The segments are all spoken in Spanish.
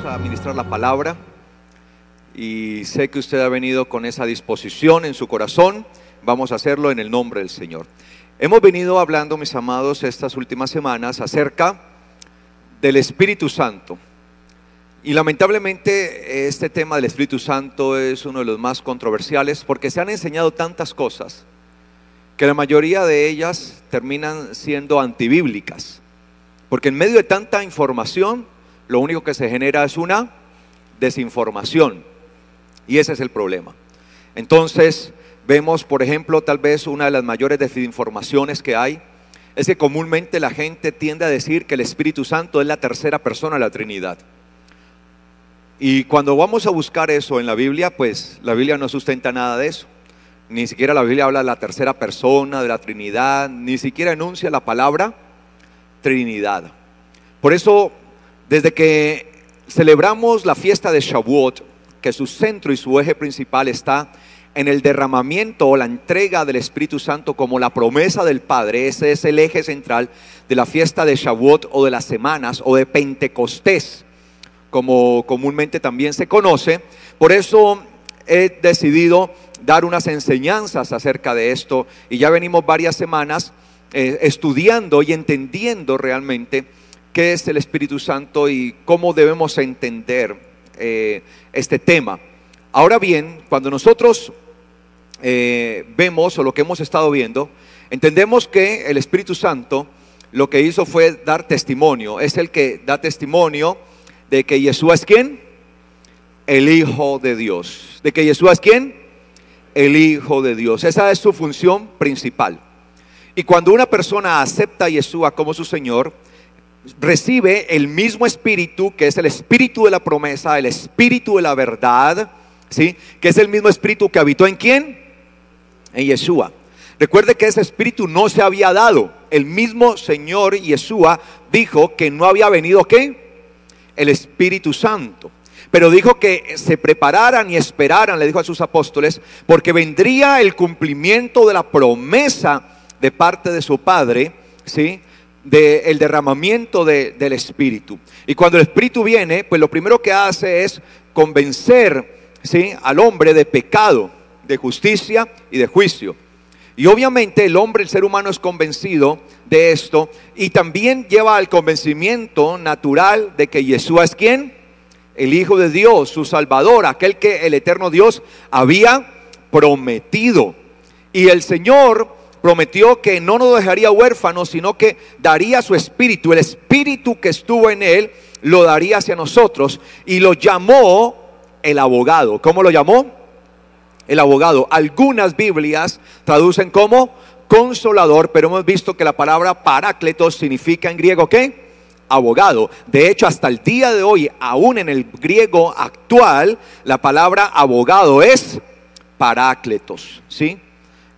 a ministrar la palabra y sé que usted ha venido con esa disposición en su corazón. Vamos a hacerlo en el nombre del Señor. Hemos venido hablando, mis amados, estas últimas semanas acerca del Espíritu Santo. Y lamentablemente este tema del Espíritu Santo es uno de los más controversiales porque se han enseñado tantas cosas que la mayoría de ellas terminan siendo antibíblicas. Porque en medio de tanta información, lo único que se genera es una desinformación. Y ese es el problema. Entonces, vemos, por ejemplo, tal vez una de las mayores desinformaciones que hay es que comúnmente la gente tiende a decir que el Espíritu Santo es la tercera persona de la Trinidad. Y cuando vamos a buscar eso en la Biblia, pues la Biblia no sustenta nada de eso. Ni siquiera la Biblia habla de la tercera persona de la Trinidad, ni siquiera enuncia la palabra Trinidad. Por eso, desde que celebramos la fiesta de Shavuot, que su centro y su eje principal está en el derramamiento o la entrega del Espíritu Santo como la promesa del Padre, ese es el eje central de la fiesta de Shavuot o de las semanas o de Pentecostés, como comúnmente también se conoce. Por eso he decidido dar unas enseñanzas acerca de esto y ya venimos varias semanas estudiando y entendiendo realmente qué es el Espíritu Santo y cómo debemos entender este tema. Ahora bien, cuando nosotros vemos o lo que hemos estado viendo, entendemos que el Espíritu Santo lo que hizo fue dar testimonio. Es el que da testimonio de que Yeshua es ¿quién? El Hijo de Dios. ¿De que Yeshua es quién? El Hijo de Dios. Esa es su función principal. Y cuando una persona acepta a Yeshua como su Señor, recibe el mismo Espíritu, que es el Espíritu de la promesa, el Espíritu de la verdad, ¿sí? Que es el mismo Espíritu que habitó ¿en quién? En Yeshua. Recuerde que ese Espíritu no se había dado. El mismo Señor Yeshua dijo que no había venido ¿qué? El Espíritu Santo. Pero dijo que se prepararan y esperaran, le dijo a sus apóstoles, porque vendría el cumplimiento de la promesa de parte de su Padre, ¿sí? Del derramamiento del Espíritu. Y cuando el Espíritu viene, pues lo primero que hace es convencer, ¿sí? Al hombre de pecado, de justicia y de juicio. Y obviamente el hombre, el ser humano es convencido de esto y también lleva al convencimiento natural de que Yeshua es ¿quién? El Hijo de Dios, su Salvador, aquel que el eterno Dios había prometido. Y el Señor prometió que no nos dejaría huérfanos, sino que daría su Espíritu. El Espíritu que estuvo en Él lo daría hacia nosotros y lo llamó el abogado. ¿Cómo lo llamó? El abogado. Algunas Biblias traducen como consolador, pero hemos visto que la palabra parácletos significa en griego ¿qué? Abogado. De hecho, hasta el día de hoy, aún en el griego actual, la palabra abogado es parácletos, ¿sí?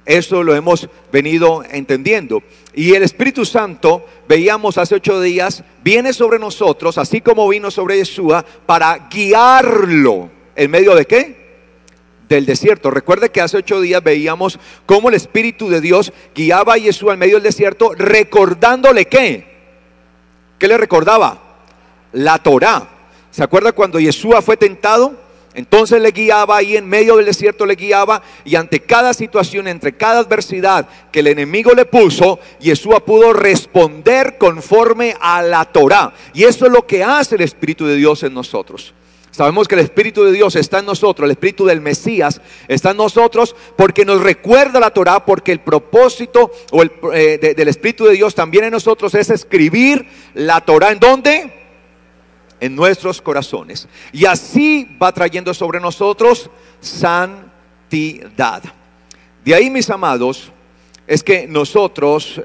Eso lo hemos venido entendiendo. Y el Espíritu Santo, veíamos hace 8 días, viene sobre nosotros, así como vino sobre Yeshua, para guiarlo. ¿En medio de qué? Del desierto. Recuerde que hace 8 días veíamos cómo el Espíritu de Dios guiaba a Yeshua en medio del desierto, recordándole ¿qué? ¿Qué le recordaba? La Torá. ¿Se acuerda cuando Yeshua fue tentado? Entonces le guiaba ahí en medio del desierto, le guiaba, y ante cada situación, entre cada adversidad que el enemigo le puso, Yeshua pudo responder conforme a la Torá. Y eso es lo que hace el Espíritu de Dios en nosotros. Sabemos que el Espíritu de Dios está en nosotros, el Espíritu del Mesías está en nosotros porque nos recuerda la Torá, porque el propósito del Espíritu de Dios también en nosotros es escribir la Torá. ¿En dónde? En nuestros corazones. Y así va trayendo sobre nosotros santidad. De ahí, mis amados, es que nosotros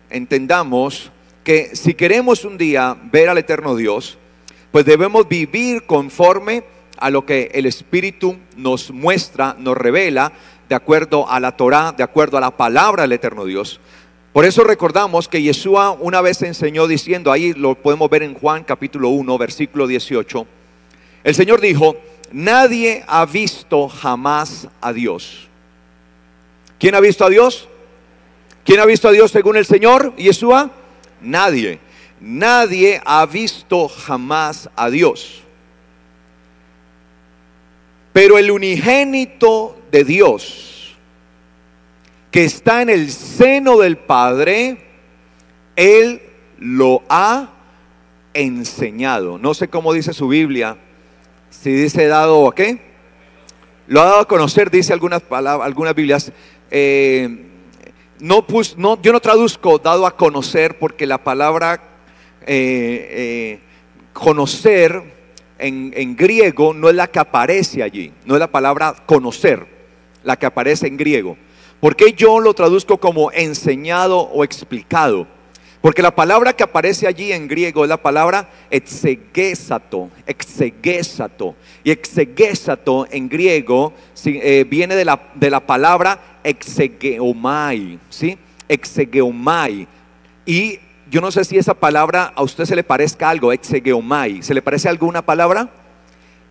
entendamos que si queremos un día ver al eterno Dios, pues debemos vivir conforme a lo que el Espíritu nos muestra, nos revela, de acuerdo a la Torá, de acuerdo a la palabra del eterno Dios. Por eso recordamos que Yeshua una vez enseñó diciendo, ahí lo podemos ver en Juan capítulo 1, versículo 18. El Señor dijo, nadie ha visto jamás a Dios. ¿Quién ha visto a Dios? ¿Quién ha visto a Dios según el Señor Yeshua? Nadie. nadie ha visto jamás a Dios. Pero el unigénito de Dios, que está en el seno del Padre, Él lo ha enseñado. No sé cómo dice su Biblia, si dice dado a qué. Lo ha dado a conocer, dice algunas palabras, algunas Biblias. Yo no traduzco dado a conocer, porque la palabra conocer en griego no es la que aparece allí, no es la palabra conocer la que aparece en griego. ¿Por qué yo lo traduzco como enseñado o explicado? Porque la palabra que aparece allí en griego es la palabra exegesato. Y exegesato en griego viene de la palabra exegeomai, ¿sí? Exegeomai. Y yo no sé si esa palabra a usted se le parezca algo, exegeomai. ¿Se le parece alguna palabra?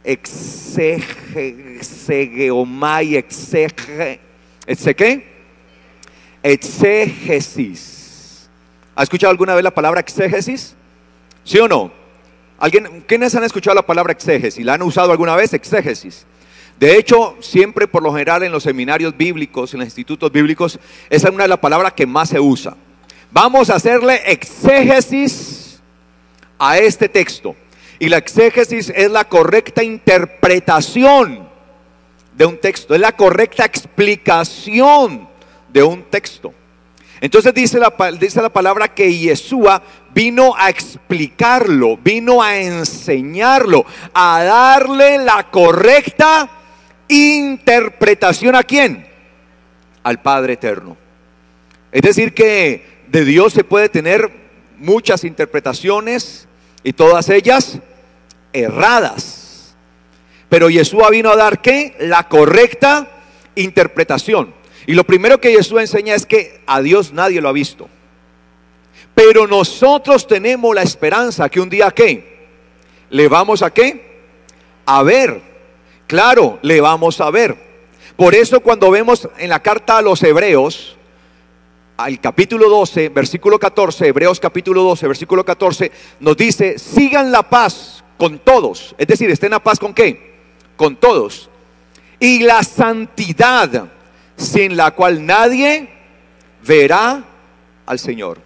Exegeomai, exégesis. ¿Ha escuchado alguna vez la palabra exégesis? ¿Sí o no? ¿Quiénes han escuchado la palabra exégesis? ¿La han usado alguna vez? Exégesis. De hecho, siempre por lo general en los seminarios bíblicos, en los institutos bíblicos, esa es una de las palabras que más se usa. Vamos a hacerle exégesis a este texto. Y la exégesis es la correcta interpretación de un texto, es la correcta explicación de un texto. Entonces dice la palabra que Yeshua vino a explicarlo, vino a enseñarlo, a darle la correcta interpretación. ¿A quién? Al Padre Eterno. Es decir que de Dios se puede tener muchas interpretaciones y todas ellas erradas. Pero Yeshua vino a dar ¿qué? La correcta interpretación. Y lo primero que Jesús enseña es que a Dios nadie lo ha visto. Pero nosotros tenemos la esperanza que un día ¿qué? ¿Le vamos a qué? A ver. Claro, le vamos a ver. Por eso cuando vemos en la carta a los Hebreos, al capítulo 12, versículo 14, Hebreos capítulo 12, versículo 14, nos dice, sigan la paz con todos. Es decir, estén a paz ¿con qué? Con todos. Y la santidad, sin la cual nadie verá al Señor.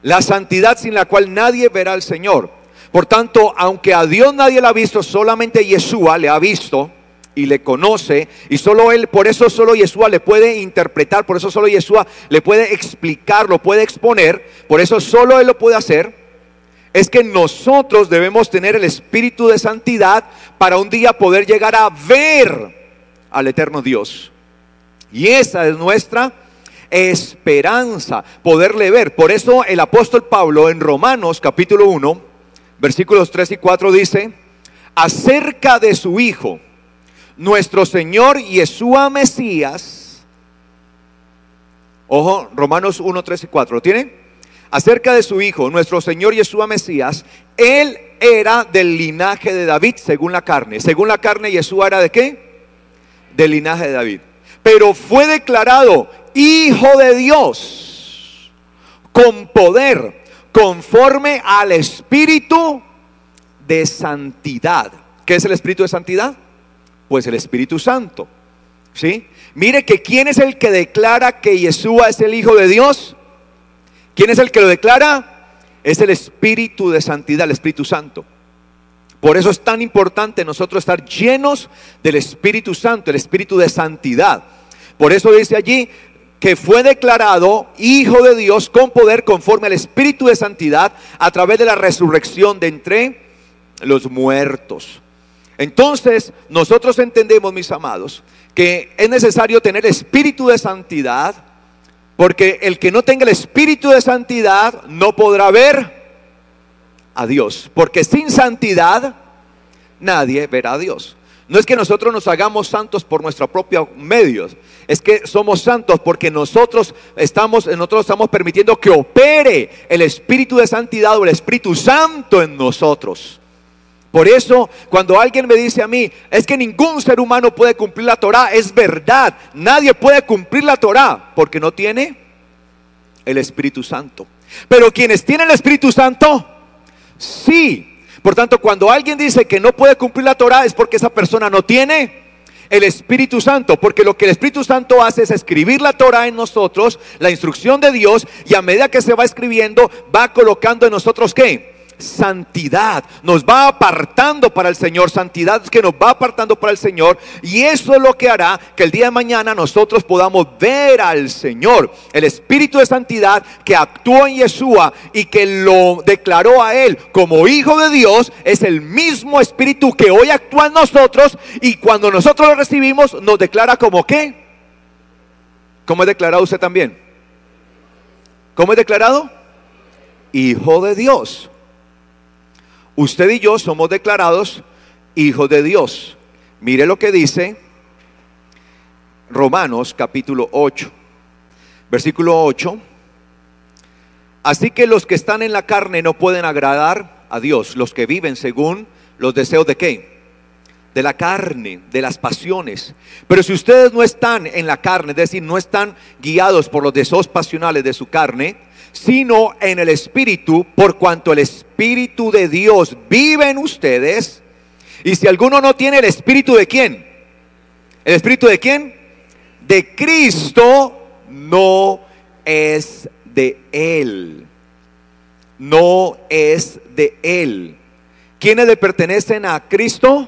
La santidad sin la cual nadie verá al Señor. Por tanto, aunque a Dios nadie le ha visto, solamente Yeshua le ha visto y le conoce, y solo Él, por eso solo Yeshua le puede interpretar, por eso solo Yeshua le puede explicar, lo puede exponer, por eso solo Él lo puede hacer. Es que nosotros debemos tener el espíritu de santidad para un día poder llegar a ver al eterno Dios. Y esa es nuestra esperanza, poderle ver. Por eso el apóstol Pablo en Romanos capítulo 1, versículos 3 y 4 dice, acerca de su Hijo, nuestro Señor Yeshua Mesías. Ojo, Romanos 1, 3 y 4, ¿lo tienen? Acerca de su Hijo, nuestro Señor Yeshua Mesías, Él era del linaje de David según la carne. Según la carne, Yeshua era ¿de qué? Del linaje de David. Pero fue declarado Hijo de Dios con poder, conforme al Espíritu de santidad. ¿Qué es el Espíritu de santidad? Pues el Espíritu Santo, ¿sí? Mire que ¿quién es el que declara que Yeshua es el Hijo de Dios? ¿Quién es el que lo declara? Es el Espíritu de santidad, el Espíritu Santo. Por eso es tan importante nosotros estar llenos del Espíritu Santo, el Espíritu de santidad. Por eso dice allí que fue declarado Hijo de Dios con poder conforme al Espíritu de santidad a través de la resurrección de entre los muertos. Entonces nosotros entendemos, mis amados, que es necesario tener espíritu de santidad, porque el que no tenga el espíritu de santidad no podrá ver a Dios, porque sin santidad nadie verá a Dios. No es que nosotros nos hagamos santos por nuestros propios medios, es que somos santos porque nosotros estamos permitiendo que opere el espíritu de santidad o el Espíritu Santo en nosotros. Por eso cuando alguien me dice a mí, es que ningún ser humano puede cumplir la Torá, es verdad, nadie puede cumplir la Torá porque no tiene el Espíritu Santo. Pero quienes tienen el Espíritu Santo, sí. Por tanto, cuando alguien dice que no puede cumplir la Torá, es porque esa persona no tiene el Espíritu Santo. Porque lo que el Espíritu Santo hace es escribir la Torá en nosotros, la instrucción de Dios, y a medida que se va escribiendo, va colocando en nosotros ¿qué? Santidad. Nos va apartando para el Señor. Santidad que nos va apartando para el Señor, y eso es lo que hará que el día de mañana nosotros podamos ver al Señor. El Espíritu de santidad que actuó en Yeshua y que lo declaró a Él como Hijo de Dios, es el mismo Espíritu que hoy actúa en nosotros, y cuando nosotros lo recibimos nos declara como ¿qué? ¿Cómo es declarado usted también? ¿Cómo es declarado? Hijo de Dios. Usted y yo somos declarados hijos de Dios. Mire lo que dice Romanos capítulo 8, versículo 8. Así que los que están en la carne no pueden agradar a Dios, los que viven según los deseos de ¿qué? De la carne, de las pasiones. Pero si ustedes no están en la carne, es decir, no están guiados por los deseos pasionales de su carne, sino en el Espíritu, por cuanto el Espíritu de Dios vive en ustedes. Y si alguno no tiene el Espíritu de ¿quién? ¿El Espíritu de quién? De Cristo, no es de Él. No es de Él. ¿Quiénes le pertenecen a Cristo?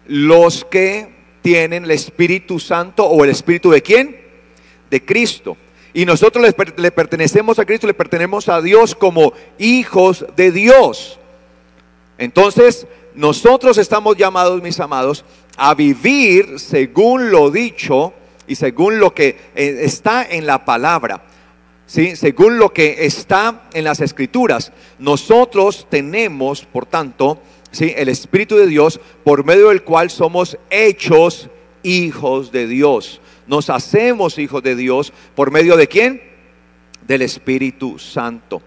Los que tienen el Espíritu Santo, o el Espíritu de ¿quién? De Cristo. Y nosotros le pertenecemos a Cristo, le pertenecemos a Dios como hijos de Dios. Entonces, nosotros estamos llamados, mis amados, a vivir según lo dicho y según lo que está en la palabra, ¿sí? Según lo que está en las Escrituras. Nosotros tenemos, por tanto, ¿sí?, el Espíritu de Dios, por medio del cual somos hechos hijos de Dios. Nos hacemos hijos de Dios por medio de ¿quién? Del Espíritu Santo.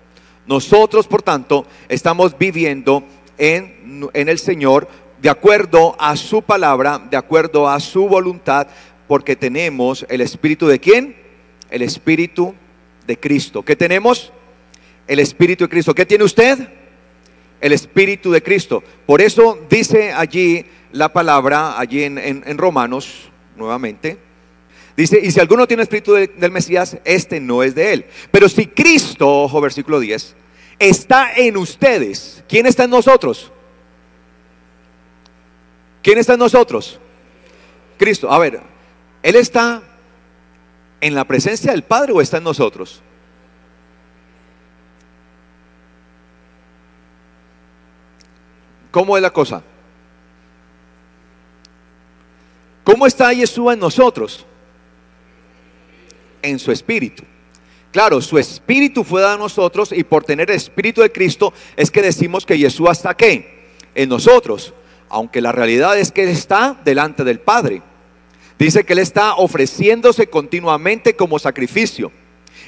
Nosotros, por tanto, estamos viviendo en el Señor de acuerdo a su palabra, de acuerdo a su voluntad, porque tenemos el Espíritu de ¿quién? El Espíritu de Cristo. ¿Qué tenemos? El Espíritu de Cristo. ¿Qué tiene usted? El Espíritu de Cristo. Por eso dice allí la palabra, allí en Romanos, nuevamente, dice: y si alguno tiene espíritu del Mesías, este no es de él. Pero si Cristo, ojo, versículo 10, está en ustedes, ¿quién está en nosotros? ¿Quién está en nosotros? Cristo. A ver, ¿Él está en la presencia del Padre o está en nosotros? ¿Cómo es la cosa? ¿Cómo está Yeshua en nosotros? En su espíritu. Claro, su espíritu fue dado a nosotros, y por tener el Espíritu de Cristo es que decimos que Yeshua está ¿qué? En nosotros. Aunque la realidad es que Él está delante del Padre. Dice que Él está ofreciéndose continuamente como sacrificio,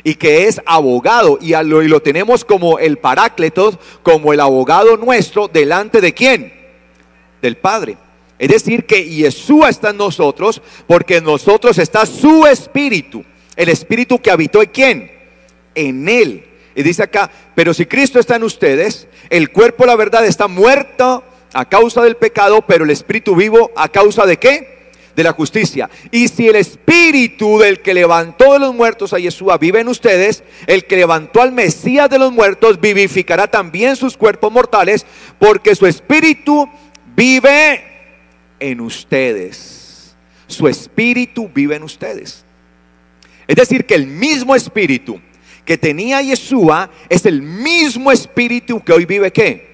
y que es abogado, y lo tenemos como el Parácletos, como el abogado nuestro delante de ¿quién? Del Padre. Es decir, que Yeshua está en nosotros, porque en nosotros está su Espíritu, el Espíritu que habitó ¿en quién? En Él. Y dice acá: pero si Cristo está en ustedes, el cuerpo, la verdad, está muerto a causa del pecado, pero el Espíritu vivo a causa de ¿qué? De la justicia. Y si el Espíritu del que levantó de los muertos a Yeshua vive en ustedes, el que levantó al Mesías de los muertos vivificará también sus cuerpos mortales, porque su Espíritu vive en ustedes. Su Espíritu vive en ustedes. Es decir, que el mismo Espíritu que tenía Yeshua es el mismo Espíritu que hoy vive ¿qué?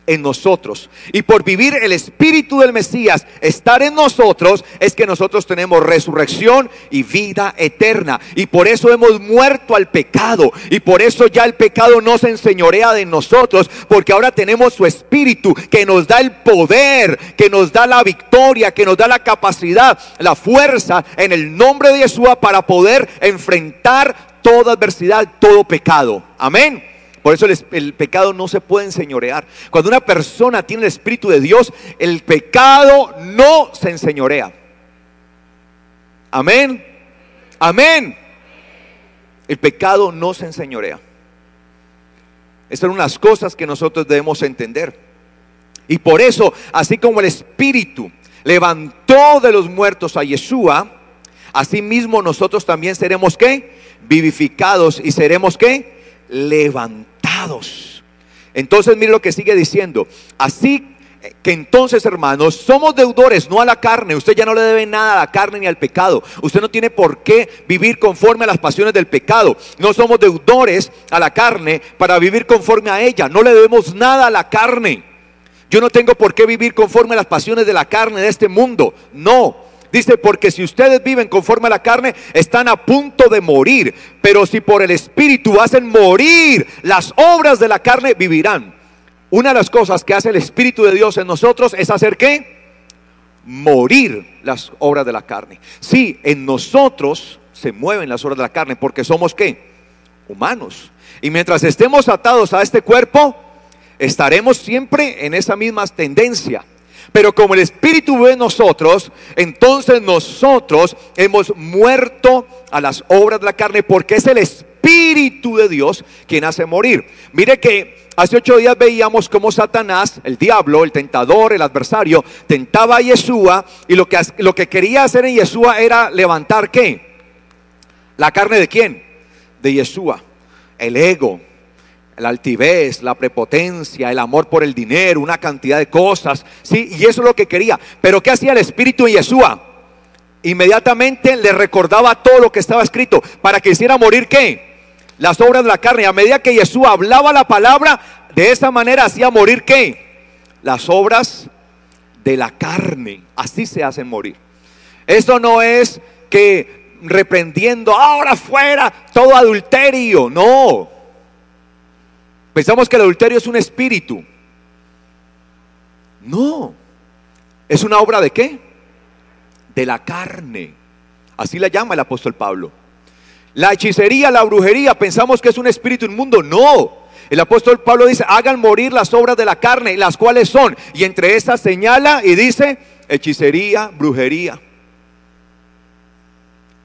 En nosotros. Y por vivir el Espíritu del Mesías, estar en nosotros, es que nosotros tenemos resurrección y vida eterna. Y por eso hemos muerto al pecado, y por eso ya el pecado no se enseñorea de nosotros, porque ahora tenemos su Espíritu que nos da el poder, que nos da la victoria, que nos da la capacidad, la fuerza, en el nombre de Yeshua, para poder enfrentar toda adversidad, todo pecado. Amén. Por eso el pecado no se puede enseñorear. Cuando una persona tiene el Espíritu de Dios, el pecado no se enseñorea. Amén. Amén. El pecado no se enseñorea. Estas son unas cosas que nosotros debemos entender. Y por eso, así como el Espíritu levantó de los muertos a Yeshua, así mismo nosotros también seremos ¿qué? Vivificados y seremos ¿qué? Levantados. Entonces mire lo que sigue diciendo. Así que entonces, hermanos, somos deudores, no a la carne. Usted ya no le debe nada a la carne ni al pecado. Usted no tiene por qué vivir conforme a las pasiones del pecado. No somos deudores a la carne para vivir conforme a ella. No le debemos nada a la carne. Yo no tengo por qué vivir conforme a las pasiones de la carne de este mundo. No. Dice, porque si ustedes viven conforme a la carne, están a punto de morir. Pero si por el Espíritu hacen morir las obras de la carne, vivirán. Una de las cosas que hace el Espíritu de Dios en nosotros es hacer ¿qué? Morir las obras de la carne. Sí, en nosotros se mueven las obras de la carne porque somos ¿qué? Humanos. Y mientras estemos atados a este cuerpo, estaremos siempre en esa misma tendencia. Pero como el Espíritu vive en nosotros, entonces nosotros hemos muerto a las obras de la carne, porque es el Espíritu de Dios quien hace morir. Mire que hace 8 días veíamos cómo Satanás, el diablo, el tentador, el adversario, tentaba a Yeshua, y lo que quería hacer en Yeshua era levantar ¿qué? ¿La carne de quién? De Yeshua. El ego, la altivez, la prepotencia, el amor por el dinero, una cantidad de cosas, ¿sí? Y eso es lo que quería. Pero ¿qué hacía el Espíritu en Yeshua? Inmediatamente le recordaba todo lo que estaba escrito para que hiciera morir ¿qué? Las obras de la carne. A medida que Yeshua hablaba la palabra, de esa manera hacía morir ¿qué? Las obras de la carne. Así se hacen morir. Esto no es que reprendiendo ahora fuera todo adulterio. No. Pensamos que el adulterio es un espíritu. No. ¿Es una obra de qué? De la carne. Así la llama el apóstol Pablo. La hechicería, la brujería, pensamos que es un espíritu inmundo. No. El apóstol Pablo dice, hagan morir las obras de la carne, las cuales son, y entre esas señala y dice, hechicería, brujería.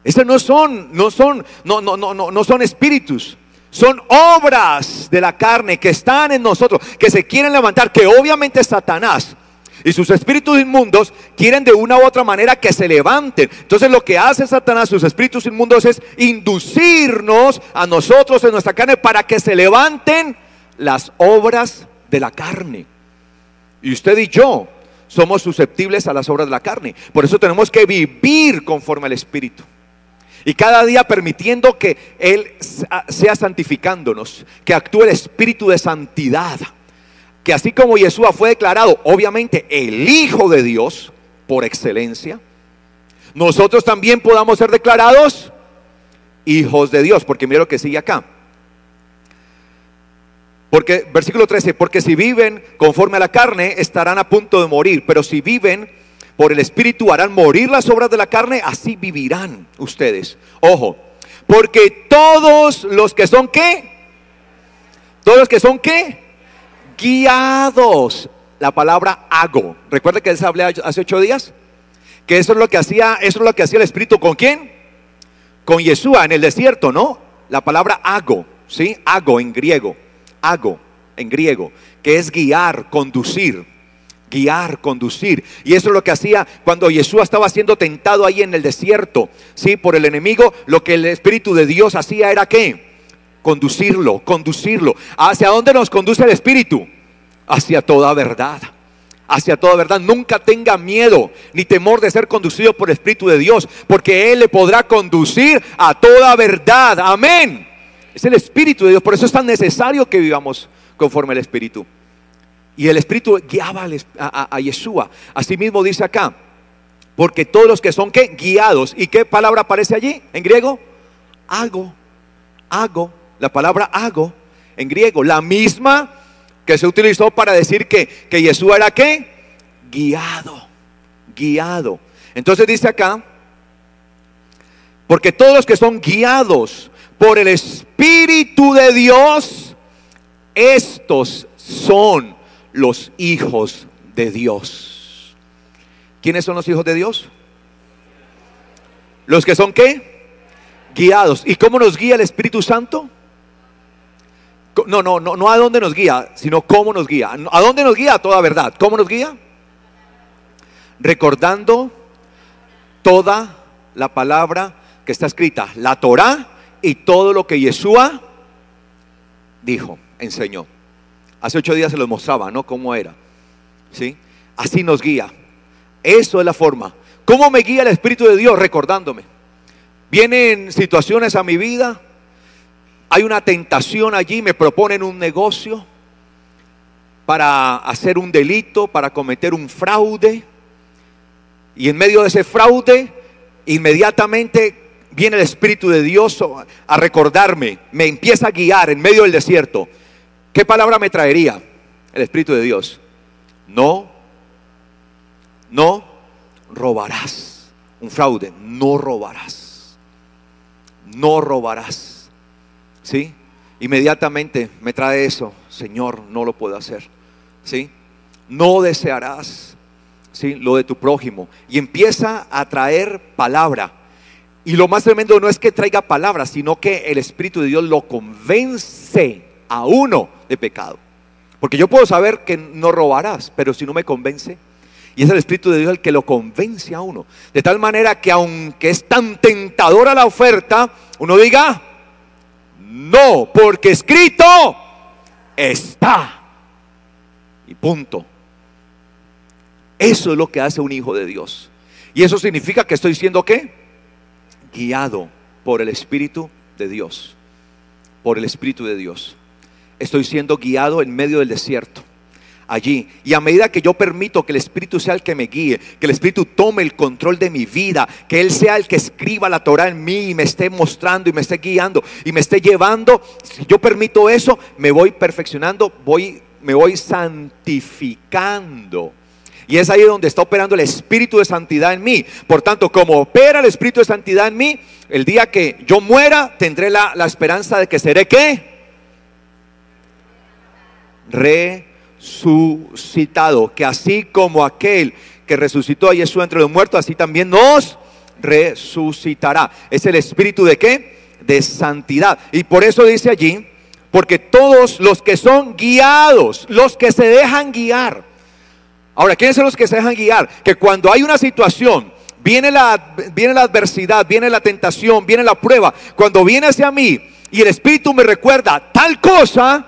Esas no son espíritus. Son obras de la carne que están en nosotros, que se quieren levantar, que obviamente Satanás y sus espíritus inmundos quieren de una u otra manera que se levanten. Entonces lo que hace Satanás, sus espíritus inmundos, es inducirnos a nosotros en nuestra carne para que se levanten las obras de la carne. Y usted y yo somos susceptibles a las obras de la carne. Por eso tenemos que vivir conforme al Espíritu. Y cada día permitiendo que Él sea santificándonos, que actúe el Espíritu de santidad. Que así como Yeshua fue declarado, obviamente, el Hijo de Dios por excelencia, nosotros también podamos ser declarados hijos de Dios. Porque mira lo que sigue acá. Porque, versículo 13, porque si viven conforme a la carne, estarán a punto de morir. Pero si viven por el Espíritu, harán morir las obras de la carne, así vivirán ustedes. Ojo, porque todos los que son ¿qué? Todos los que son ¿qué? Guiados. La palabra hago. ¿Recuerda que les hablé hace 8 días? Que eso es lo que hacía el Espíritu. ¿Con quién? Con Yeshua en el desierto, ¿no? La palabra hago, ¿sí? Hago en griego. Hago en griego, que es guiar, conducir. Guiar, conducir. Y eso es lo que hacía cuando Yeshua estaba siendo tentado ahí en el desierto, ¿sí? Por el enemigo. Lo que el Espíritu de Dios hacía era ¿qué? Conducirlo. ¿Hacia dónde nos conduce el Espíritu? Hacia toda verdad. Hacia toda verdad. Nunca tenga miedo ni temor de ser conducido por el Espíritu de Dios, porque Él le podrá conducir a toda verdad. Amén. Es el Espíritu de Dios. Por eso es tan necesario que vivamos conforme al Espíritu. Y el Espíritu guiaba a Yeshua. Asimismo dice acá, porque todos los que son ¿qué? Guiados. ¿Y qué palabra aparece allí en griego? Hago. La palabra hago en griego, la misma que se utilizó para decir que Yeshua era ¿qué? Guiado. Entonces dice acá, porque todos los que son guiados por el Espíritu de Dios, estos son los hijos de Dios. ¿Quiénes son los hijos de Dios? Los que son ¿qué? Guiados. ¿Y cómo nos guía el Espíritu Santo? No a dónde nos guía, sino cómo nos guía. ¿A dónde nos guía? A toda verdad. ¿Cómo nos guía? Recordando toda la palabra que está escrita, la Torá y todo lo que Yeshua dijo, enseñó. Hace 8 días se los mostraba, ¿no? Cómo era, ¿sí? Así nos guía. Eso es la forma. ¿Cómo me guía el Espíritu de Dios? Recordándome. Vienen situaciones a mi vida, hay una tentación allí, me proponen un negocio para hacer un delito, para cometer un fraude, y en medio de ese fraude inmediatamente viene el Espíritu de Dios a recordarme, me empieza a guiar en medio del desierto. ¿Qué palabra me traería el Espíritu de Dios? No robarás. Un fraude, no robarás. No robarás. ¿Sí? Inmediatamente me trae eso. Señor, no lo puedo hacer. ¿Sí? No desearás, ¿sí?, lo de tu prójimo. Y empieza a traer palabra. Y lo más tremendo no es que traiga palabra, sino que el Espíritu de Dios lo convence a uno de pecado. Porque yo puedo saber que no robarás, pero si no me convence, y es el Espíritu de Dios el que lo convence a uno, de tal manera que aunque es tan tentadora la oferta, uno diga no, porque escrito está, y punto. Eso es lo que hace un hijo de Dios. Y eso significa que estoy siendo ¿qué? Guiado por el Espíritu de Dios. Por el Espíritu de Dios. Estoy siendo guiado en medio del desierto. Allí. Y a medida que yo permito que el Espíritu sea el que me guíe, que el Espíritu tome el control de mi vida, que Él sea el que escriba la Torá en mí y me esté mostrando y me esté guiando y me esté llevando, si yo permito eso, me voy perfeccionando, me voy santificando. Y es ahí donde está operando el Espíritu de santidad en mí. Por tanto, como opera el Espíritu de santidad en mí, el día que yo muera, tendré la esperanza de que seré ¿qué? Resucitado. Que así como aquel que resucitó a Jesús entre los muertos, así también nos resucitará. Es el Espíritu de ¿qué? De santidad. Y por eso dice allí, porque todos los que son guiados, los que se dejan guiar. Ahora, ¿quiénes son los que se dejan guiar? Que cuando hay una situación, viene la adversidad, viene la tentación, viene la prueba, cuando viene hacia mí y el Espíritu me recuerda tal cosa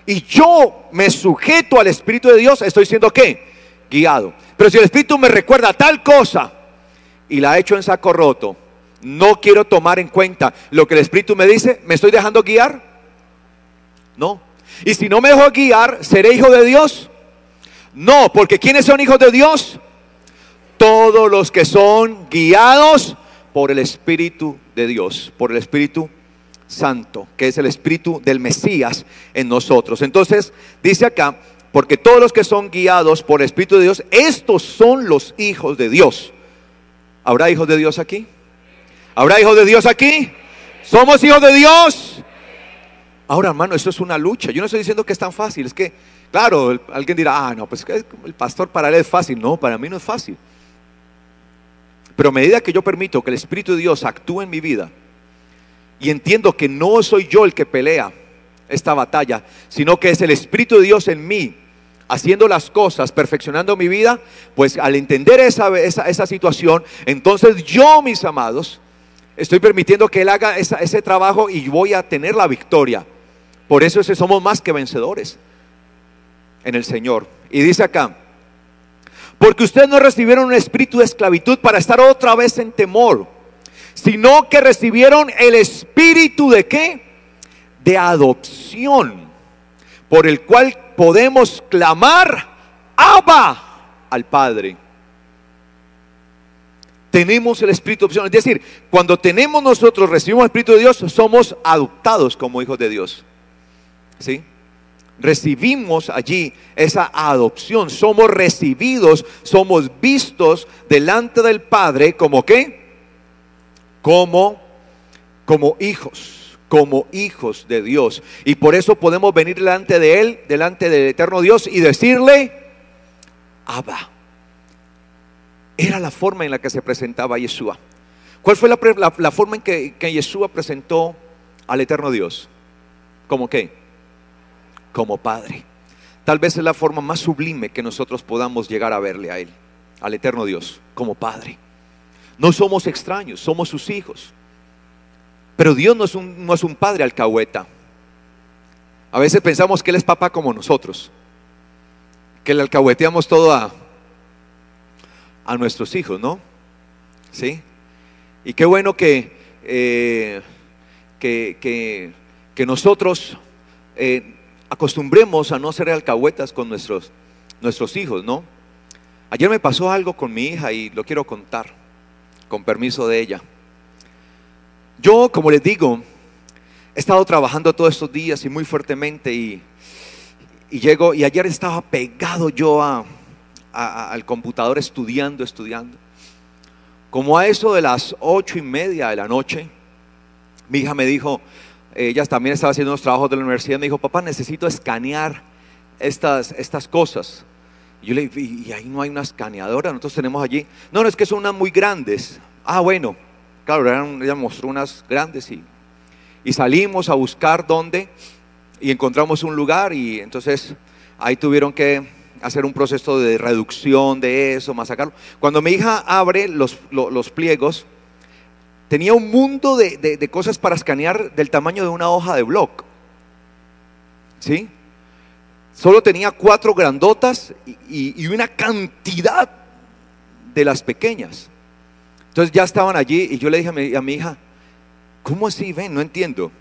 y yo me sujeto al Espíritu de Dios, estoy siendo ¿qué? Guiado. Pero si el Espíritu me recuerda tal cosa y la he hecho en saco roto, no quiero tomar en cuenta lo que el Espíritu me dice, ¿me estoy dejando guiar? No. Y si no me dejo guiar, ¿seré hijo de Dios? No, porque ¿quiénes son hijos de Dios? Todos los que son guiados por el Espíritu de Dios, por el Espíritu Santo, que es el Espíritu del Mesías en nosotros. Entonces, dice acá, porque todos los que son guiados por el Espíritu de Dios, estos son los hijos de Dios. ¿Habrá hijos de Dios aquí? ¿Habrá hijos de Dios aquí? ¿Somos hijos de Dios? Ahora, hermano, esto es una lucha. Yo no estoy diciendo que es tan fácil, es que claro, alguien dirá, no, pues el pastor para él es fácil. No, para mí no es fácil. Pero a medida que yo permito que el Espíritu de Dios actúe en mi vida y entiendo que no soy yo el que pelea esta batalla, sino que es el Espíritu de Dios en mí, haciendo las cosas, perfeccionando mi vida, pues al entender esa situación, entonces yo, mis amados, estoy permitiendo que Él haga ese trabajo y voy a tener la victoria. Por eso somos más que vencedores en el Señor. Y dice acá, porque ustedes no recibieron un espíritu de esclavitud para estar otra vez en temor, sino que recibieron el espíritu de ¿qué? De adopción, por el cual podemos clamar Abba al Padre. Tenemos el espíritu de adopción, es decir, cuando recibimos el Espíritu de Dios, somos adoptados como hijos de Dios. ¿Sí? Recibimos allí esa adopción, somos recibidos, somos vistos delante del Padre como ¿qué? Como hijos de Dios. Y por eso podemos venir delante de Él, delante del eterno Dios y decirle Abba. Era la forma en la que se presentaba Yeshua. ¿Cuál fue la forma en que Yeshua presentó al eterno Dios? ¿Cómo qué? como Padre. Tal vez es la forma más sublime que nosotros podamos llegar a verle a Él, al eterno Dios, como Padre. No somos extraños, somos sus hijos. Pero Dios no es un padre alcahueta. A veces pensamos que Él es papá como nosotros, que le alcahueteamos todo a nuestros hijos, ¿no? ¿Sí? Y qué bueno que nosotros acostumbremos a no ser alcahuetas con nuestros hijos, ¿no? Ayer me pasó algo con mi hija y lo quiero contar, con permiso de ella. Yo, como les digo, he estado trabajando todos estos días y muy fuertemente y llego, y ayer estaba pegado yo al computador estudiando. Como a eso de las 8:30 de la noche, mi hija me dijo, ella también estaba haciendo unos trabajos de la universidad, me dijo: papá, necesito escanear estas cosas. Y yo le dije: ¿y ahí no hay una escaneadora? Nosotros tenemos allí. No, es que son unas muy grandes. Ah, bueno, claro, ella mostró unas grandes y salimos a buscar dónde, y encontramos un lugar, y entonces ahí tuvieron que hacer un proceso de reducción de eso, masacarlo. Cuando mi hija abre los pliegos, tenía un mundo de cosas para escanear del tamaño de una hoja de blog, ¿sí? Solo tenía 4 grandotas y una cantidad de las pequeñas. Entonces ya estaban allí y yo le dije a mi hija: ¿cómo así? Ven, no entiendo.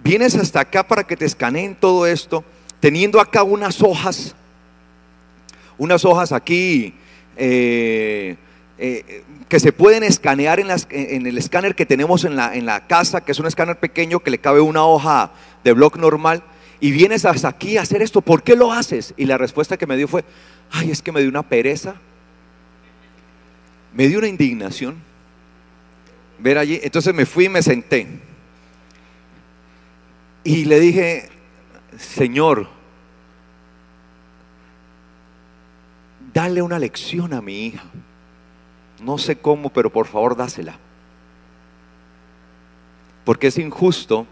Vienes hasta acá para que te escaneen todo esto, teniendo acá unas hojas aquí que se pueden escanear en el escáner que tenemos en la casa, que es un escáner pequeño que le cabe una hoja de blog normal, y vienes hasta aquí a hacer esto. ¿Por qué lo haces? Y la respuesta que me dio fue: ay, es que me dio una pereza, me dio una indignación ver allí. Entonces me fui y me senté y le dije: Señor, dale una lección a mi hija. No sé cómo, pero por favor dásela. Porque es injusto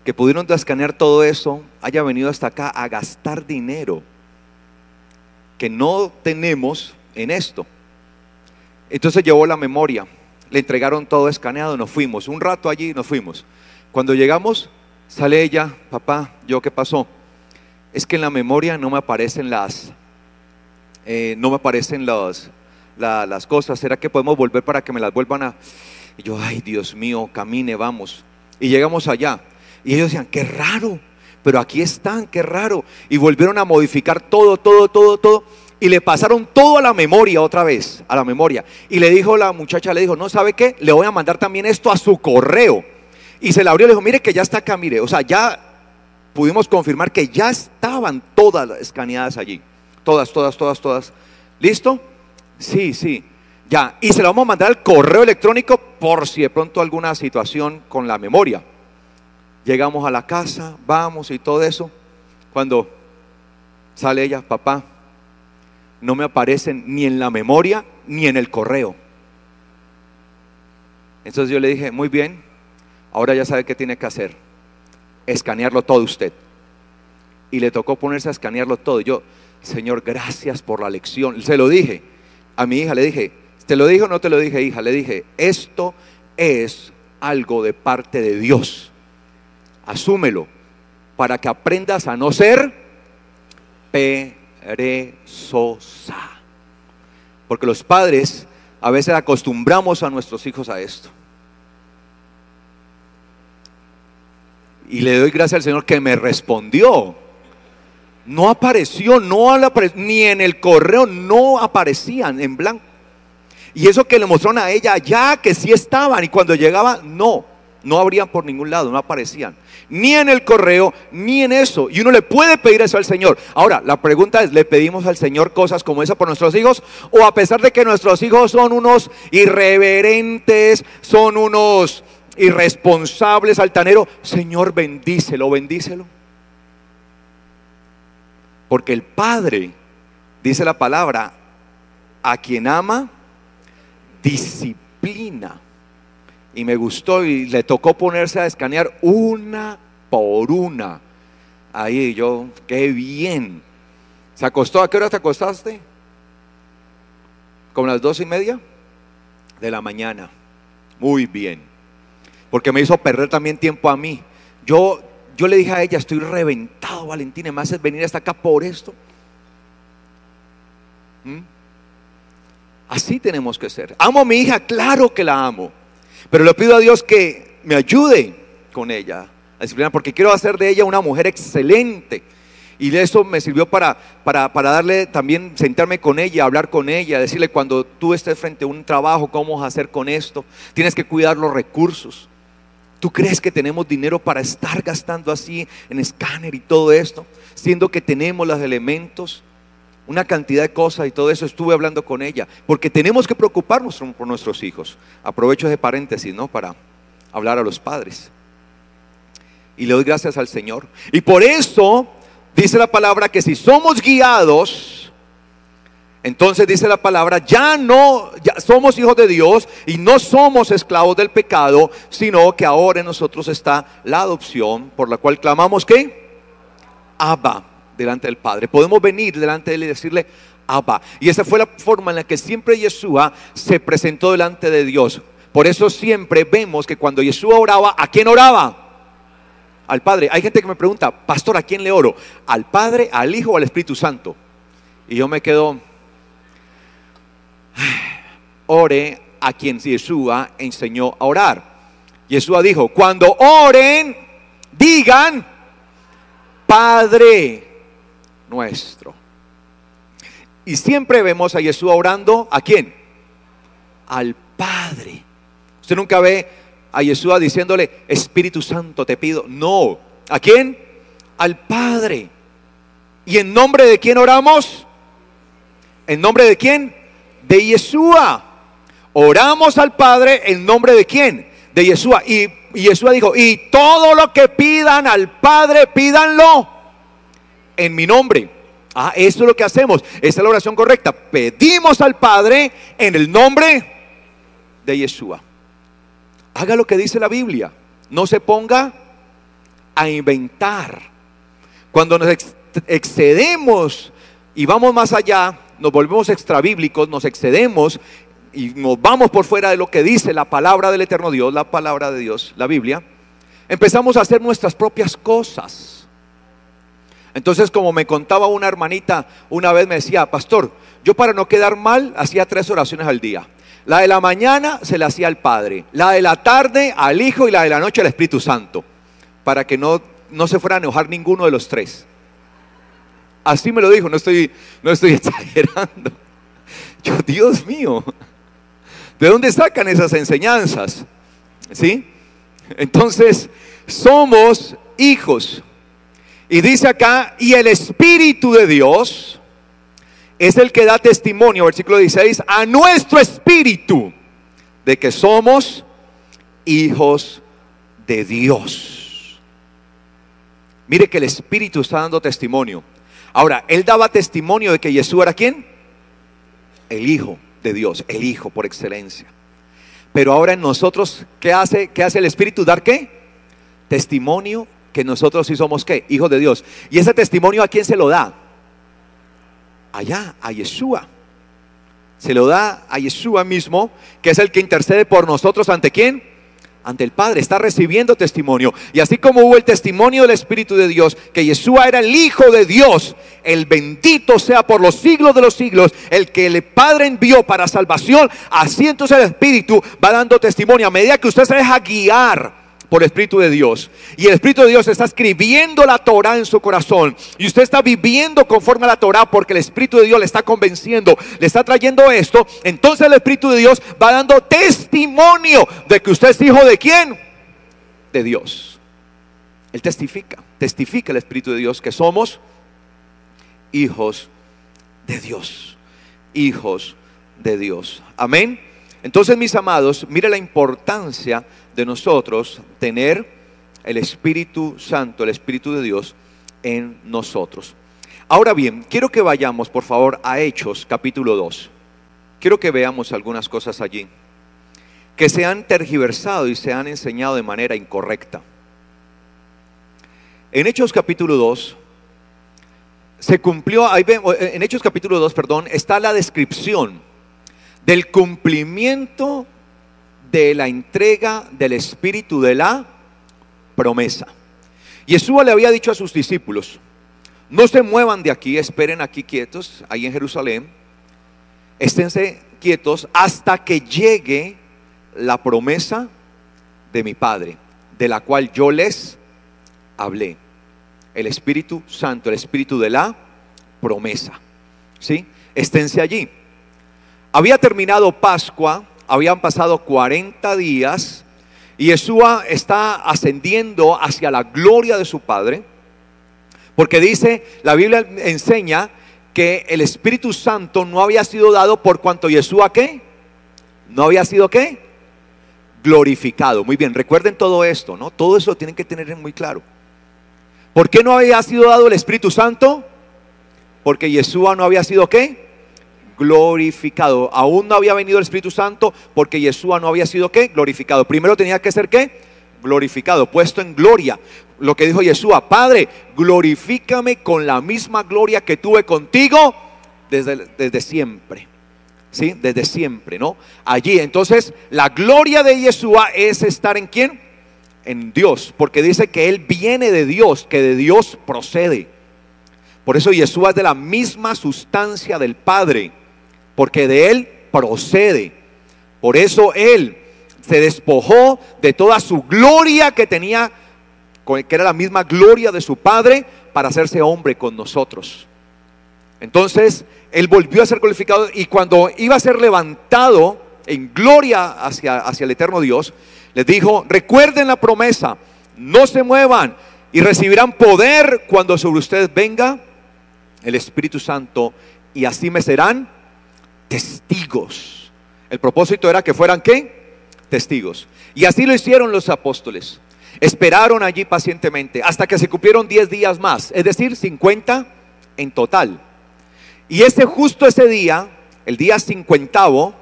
que pudieron escanear todo eso, haya venido hasta acá a gastar dinero que no tenemos en esto. Entonces llevó la memoria, le entregaron todo escaneado, nos fuimos. Un rato allí nos fuimos. Cuando llegamos, sale ella: papá, ¿qué pasó? Es que en la memoria no me aparecen las cosas. ¿Será que podemos volver para que me las vuelvan a...? Y yo: ay, Dios mío, camine, vamos. Y llegamos allá y ellos decían: qué raro, pero aquí están, qué raro. Y volvieron a modificar todo, y le pasaron todo a la memoria otra vez, a la memoria. Y le dijo la muchacha, no, ¿sabe qué? Le voy a mandar también esto a su correo. Y se la abrió y le dijo: mire que ya está acá, mire. O sea, ya pudimos confirmar que ya estaban todas escaneadas allí. Todas. ¿Listo? Sí, ya. Y se la vamos a mandar al correo electrónico por si de pronto alguna situación con la memoria. Llegamos a la casa, vamos y todo eso. Cuando sale ella: papá, no me aparecen ni en la memoria ni en el correo. Entonces yo le dije: muy bien, ahora ya sabe qué tiene que hacer: escanearlo todo usted. Y le tocó ponerse a escanearlo todo. Yo: Señor, gracias por la lección. Se lo dije a mi hija, le dije: ¿te lo dije o no te lo dije, hija? Le dije: esto es algo de parte de Dios, asúmelo para que aprendas a no ser perezosa. Porque los padres a veces acostumbramos a nuestros hijos a esto. Y le doy gracias al Señor que me respondió. No apareció, ni en el correo no aparecían en blanco. Y eso que le mostraron a ella ya que sí estaban, y cuando llegaba no abrían por ningún lado, no aparecían, ni en el correo, ni en eso. Y uno le puede pedir eso al Señor. Ahora, la pregunta es: ¿le pedimos al Señor cosas como esa por nuestros hijos? O a pesar de que nuestros hijos son unos irreverentes, son unos irresponsables, altaneros, Señor, bendícelo. Porque el Padre, dice la palabra, a quien ama, disciplina. Y me gustó, y le tocó ponerse a escanear una por una Ahí yo, qué bien. ¿Se acostó? ¿A qué hora te acostaste? ¿Como las 2:30 de la mañana? Muy bien. Porque me hizo perder también tiempo a mí. Yo le dije a ella, estoy reventado, Valentina, ¿me haces venir hasta acá por esto? Así tenemos que ser. ¿Amo a mi hija? Claro que la amo. Pero le pido a Dios que me ayude con ella a disciplinar, porque quiero hacer de ella una mujer excelente. Y eso me sirvió para darle también, sentarme con ella, hablar con ella, decirle cuando tú estés frente a un trabajo, ¿cómo vas a hacer con esto? Tienes que cuidar los recursos. ¿Tú crees que tenemos dinero para estar gastando así en escáner y todo esto? Siendo que tenemos los elementos, una cantidad de cosas y todo eso. Estuve hablando con ella, porque tenemos que preocuparnos por nuestros hijos. Aprovecho ese paréntesis, ¿no? Para hablar a los padres. Y le doy gracias al Señor. Y por eso dice la palabra que si somos guiados, entonces dice la palabra, ya somos hijos de Dios y no somos esclavos del pecado, sino que ahora en nosotros está la adopción, por la cual clamamos ¿qué? Abba, delante del Padre. Podemos venir delante de Él y decirle Abba. Y esa fue la forma en la que siempre Yeshua se presentó delante de Dios. Por eso siempre vemos que cuando Yeshua oraba, ¿a quién oraba? Al Padre. Hay gente que me pregunta, pastor, ¿a quién le oro? ¿Al Padre, al Hijo o al Espíritu Santo? Y yo me quedo, ore a quien Yeshua enseñó a orar. Yeshua dijo, cuando oren, digan Padre nuestro. Y siempre vemos a Yeshua orando, ¿a quién? Al Padre. Usted nunca ve a Yeshua diciéndole, Espíritu Santo te pido. No, ¿a quién? Al Padre. ¿Y en nombre de quién oramos? ¿En nombre de quién? De Yeshua. Oramos al Padre en nombre de quién? De Yeshua. Y Yeshua dijo, y todo lo que pidan al Padre, pídanlo en mi nombre. Eso es lo que hacemos. Esa es la oración correcta. Pedimos al Padre en el nombre de Yeshua. Haga lo que dice la Biblia. No se ponga a inventar. Cuando nos excedemos y vamos más allá, nos volvemos extrabíblicos, nos excedemos y nos vamos por fuera de lo que dice la palabra del eterno Dios, la palabra de Dios, la Biblia, empezamos a hacer nuestras propias cosas. Entonces, como me contaba una hermanita una vez, me decía, pastor, yo para no quedar mal hacía 3 oraciones al día. La de la mañana se la hacía al Padre, la de la tarde al Hijo y la de la noche al Espíritu Santo, para que no se fuera a enojar ninguno de los 3. Así me lo dijo, no estoy exagerando. Yo, Dios mío, ¿de dónde sacan esas enseñanzas? ¿Sí? Entonces, somos hijos. Y dice acá, y el Espíritu de Dios es el que da testimonio, versículo 16, a nuestro espíritu de que somos hijos de Dios. Mire que el Espíritu está dando testimonio. Ahora, Él daba testimonio de que Jesús era ¿quién? El Hijo de Dios, el Hijo por excelencia. Pero ahora en nosotros, ¿qué hace el Espíritu? ¿Dar qué? Testimonio que nosotros sí somos ¿qué? Hijos de Dios. ¿Y ese testimonio a quién se lo da? Allá, a Yeshua. Se lo da a Yeshua mismo, que es el que intercede por nosotros. ¿Ante quién? Ante el Padre. Está recibiendo testimonio. Y así como hubo el testimonio del Espíritu de Dios, que Yeshua era el Hijo de Dios, el bendito sea por los siglos de los siglos, el que el Padre envió para salvación, así entonces el Espíritu va dando testimonio. A medida que usted se deja guiar por el Espíritu de Dios, y el Espíritu de Dios está escribiendo la Torah en su corazón, y usted está viviendo conforme a la Torah porque el Espíritu de Dios le está convenciendo, le está trayendo esto, entonces el Espíritu de Dios va dando testimonio de que usted es hijo de ¿quién? De Dios. Él testifica el Espíritu de Dios que somos hijos de Dios, hijos de Dios. Amén. Entonces, mis amados, mire la importancia de nosotros tener el Espíritu Santo, el Espíritu de Dios en nosotros. Ahora bien, quiero que vayamos por favor a Hechos capítulo 2. Quiero que veamos algunas cosas allí que se han tergiversado y se han enseñado de manera incorrecta. En Hechos capítulo 2 se cumplió, en Hechos capítulo 2, perdón, está la descripción del cumplimiento de la entrega del Espíritu de la promesa. Yeshua le había dicho a sus discípulos: no se muevan de aquí, esperen aquí quietos, ahí en Jerusalén, esténse quietos hasta que llegue la promesa de mi Padre, de la cual yo les hablé. El Espíritu Santo, el Espíritu de la promesa. ¿Sí? Esténse allí. Había terminado Pascua, habían pasado 40 días y Yeshua está ascendiendo hacia la gloria de su Padre, porque dice, la Biblia enseña que el Espíritu Santo no había sido dado por cuanto Yeshua, ¿qué? No había sido, ¿qué? Glorificado. Muy bien, recuerden todo esto, ¿no? Todo eso lo tienen que tener muy claro. ¿Por qué no había sido dado el Espíritu Santo? Porque Yeshua no había sido, ¿qué? Glorificado. Aún no había venido el Espíritu Santo porque Yeshua no había sido, ¿qué? Glorificado. Primero tenía que ser, ¿qué? Glorificado, puesto en gloria. Lo que dijo Yeshua: Padre, glorifícame con la misma gloria que tuve contigo desde siempre. ¿Sí? Desde siempre, ¿no? Allí, entonces, la gloria de Yeshua es estar en ¿quién? En Dios, porque dice que Él viene de Dios, que de Dios procede. Por eso Yeshua es de la misma sustancia del Padre, porque de Él procede. Por eso Él se despojó de toda su gloria que tenía, que era la misma gloria de su Padre, para hacerse hombre con nosotros. Entonces Él volvió a ser glorificado, y cuando iba a ser levantado en gloria hacia el eterno Dios, les dijo: recuerden la promesa, no se muevan, y recibirán poder cuando sobre ustedes venga el Espíritu Santo, y así me serán testigos. El propósito era que fueran, ¿qué? Testigos. Y así lo hicieron los apóstoles. Esperaron allí pacientemente hasta que se cumplieron 10 días más, es decir, 50 en total. Y justo ese día, el día 50º,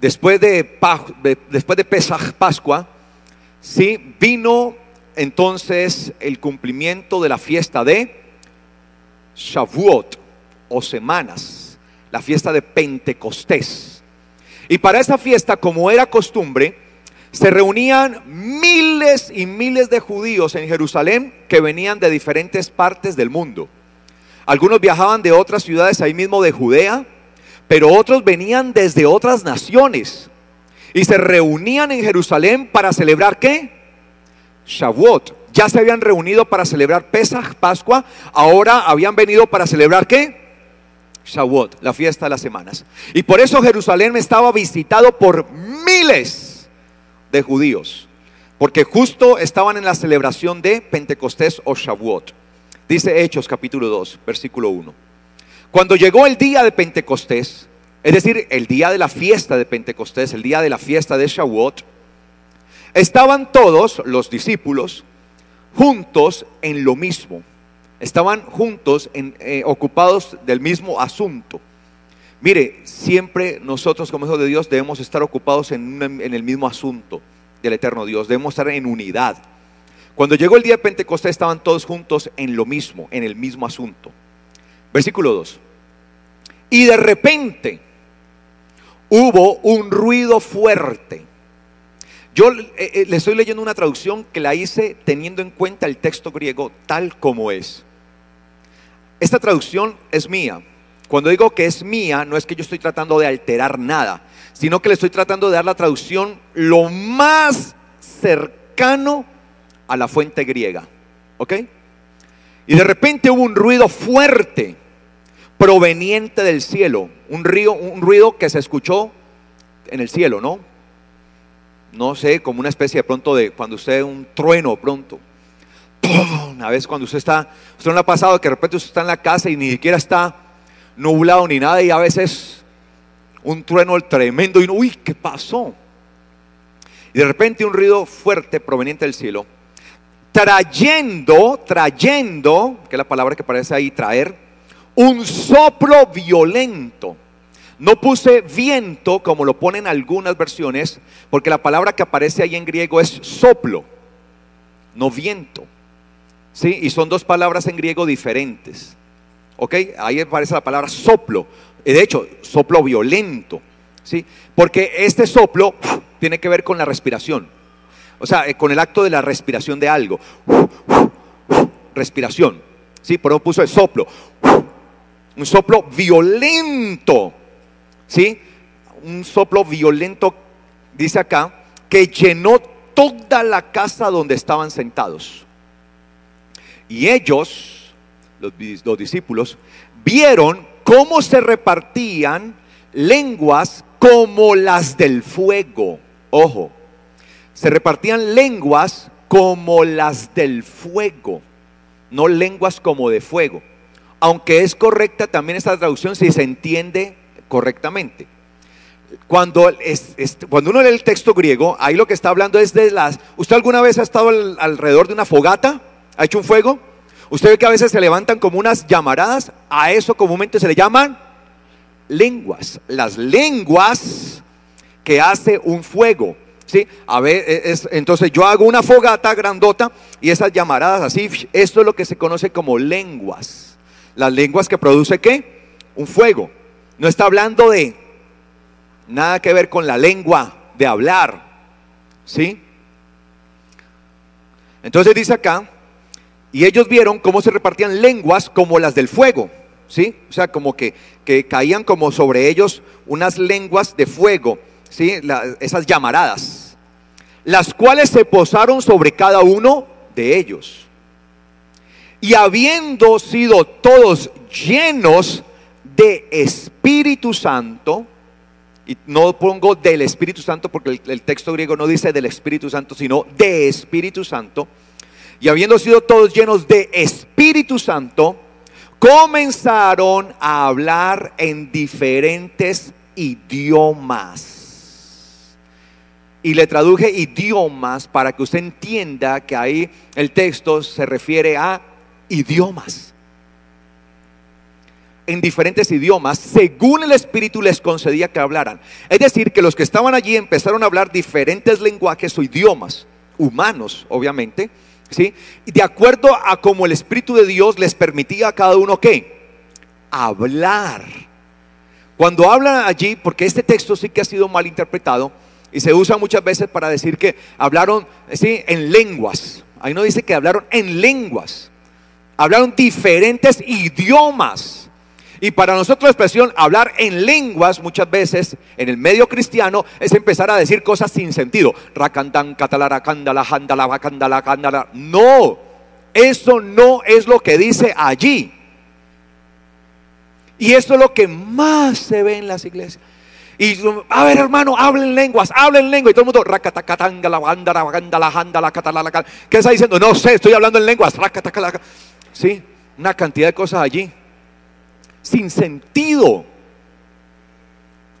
después de Pesaj, Pascua, ¿sí? Vino entonces el cumplimiento de la fiesta de Shavuot, o semanas, la fiesta de Pentecostés. Y para esa fiesta, como era costumbre, se reunían miles y miles de judíos en Jerusalén que venían de diferentes partes del mundo. Algunos viajaban de otras ciudades ahí mismo de Judea, pero otros venían desde otras naciones y se reunían en Jerusalén para celebrar, ¿qué? Shavuot. Ya se habían reunido para celebrar Pesaj, Pascua. Ahora habían venido para celebrar, ¿qué? Shavuot, la fiesta de las semanas. Y por eso Jerusalén estaba visitado por miles de judíos, porque justo estaban en la celebración de Pentecostés o Shavuot. Dice Hechos capítulo 2, versículo 1. Cuando llegó el día de Pentecostés, es decir, el día de la fiesta de Pentecostés, el día de la fiesta de Shavuot, estaban todos los discípulos juntos en lo mismo. Estaban juntos, ocupados del mismo asunto. Mire, siempre nosotros como hijos de Dios debemos estar ocupados en el mismo asunto del eterno Dios. Debemos estar en unidad. Cuando llegó el día de Pentecostés estaban todos juntos en lo mismo, en el mismo asunto. Versículo 2. Y de repente hubo un ruido fuerte. Yo le estoy leyendo una traducción que la hice teniendo en cuenta el texto griego tal como es. Esta traducción es mía. Cuando digo que es mía, no es que yo estoy tratando de alterar nada, sino que le estoy tratando de dar la traducción lo más cercano a la fuente griega. ¿Ok? Y de repente hubo un ruido fuerte proveniente del cielo. Un ruido que se escuchó en el cielo, ¿no? No sé, como una especie de pronto de cuando usted un trueno pronto. Una vez cuando usted no le ha pasado que de repente usted está en la casa y ni siquiera está nublado ni nada, y a veces un trueno tremendo y uy, ¿qué pasó? Y de repente un ruido fuerte proveniente del cielo, trayendo, que es la palabra que aparece ahí, traer, un soplo violento. No puse viento como lo ponen algunas versiones, porque la palabra que aparece ahí en griego es soplo, no viento. ¿sí? Y son dos palabras en griego diferentes. ¿Ok? Ahí aparece la palabra soplo. De hecho, soplo violento, ¿sí? Porque este soplo tiene que ver con la respiración. O sea, con el acto de la respiración de algo. Respiración, ¿sí? Por eso puso el soplo. Un soplo violento, ¿sí? Un soplo violento, dice acá, que llenó toda la casa donde estaban sentados. Y ellos, los discípulos, vieron cómo se repartían lenguas como las del fuego. Ojo, se repartían lenguas como las del fuego, no lenguas como de fuego. Aunque es correcta también esta traducción si se entiende correctamente. Cuando uno lee el texto griego, ahí lo que está hablando es de las... ¿Usted alguna vez ha estado alrededor de una fogata? ¿Ha hecho un fuego? Usted ve que a veces se levantan como unas llamaradas. A eso comúnmente se le llaman lenguas. Las lenguas que hace un fuego, ¿sí? A ver, entonces yo hago una fogata grandota y esas llamaradas así, esto es lo que se conoce como lenguas. Las lenguas que produce ¿qué? Un fuego. No está hablando de nada que ver con la lengua de hablar, ¿sí? Entonces dice acá, y ellos vieron cómo se repartían lenguas como las del fuego, ¿sí? O sea, como que caían como sobre ellos unas lenguas de fuego, ¿sí? Esas llamaradas, las cuales se posaron sobre cada uno de ellos. Y habiendo sido todos llenos de Espíritu Santo, y no pongo del Espíritu Santo porque el texto griego no dice del Espíritu Santo, sino de Espíritu Santo. Y habiendo sido todos llenos de Espíritu Santo, comenzaron a hablar en diferentes idiomas. Y le traduje idiomas para que usted entienda que ahí el texto se refiere a idiomas. En diferentes idiomas, según el Espíritu les concedía que hablaran. Es decir, que los que estaban allí empezaron a hablar diferentes lenguajes o idiomas humanos, obviamente, ¿sí? Y de acuerdo a como el Espíritu de Dios les permitía a cada uno ¿qué? Hablar. Cuando hablan allí, porque este texto sí que ha sido mal interpretado y se usa muchas veces para decir que hablaron, ¿sí?, en lenguas. Ahí no dice que hablaron en lenguas, hablaron diferentes idiomas. Y para nosotros la expresión hablar en lenguas muchas veces en el medio cristiano es empezar a decir cosas sin sentido. No, eso no es lo que dice allí. Y eso es lo que más se ve en las iglesias. Y a ver, hermano, hablen lenguas, hablen lengua. Y todo el mundo, ¿qué está diciendo? No sé, estoy hablando en lenguas. Sí, una cantidad de cosas allí sin sentido.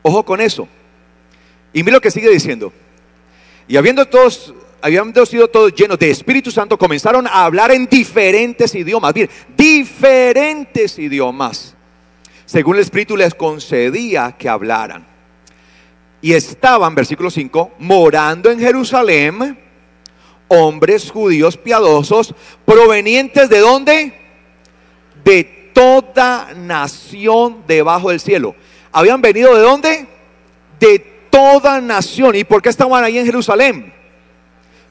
Ojo con eso. Y mira lo que sigue diciendo. Y habiendo sido todos llenos de Espíritu Santo, comenzaron a hablar en diferentes idiomas. Bien, diferentes idiomas, según el Espíritu les concedía que hablaran. Y estaban, versículo 5, morando en Jerusalén hombres judíos piadosos, provenientes ¿de dónde? De toda nación debajo del cielo. ¿Habían venido de dónde? De toda nación. ¿Y por qué estaban ahí en Jerusalén?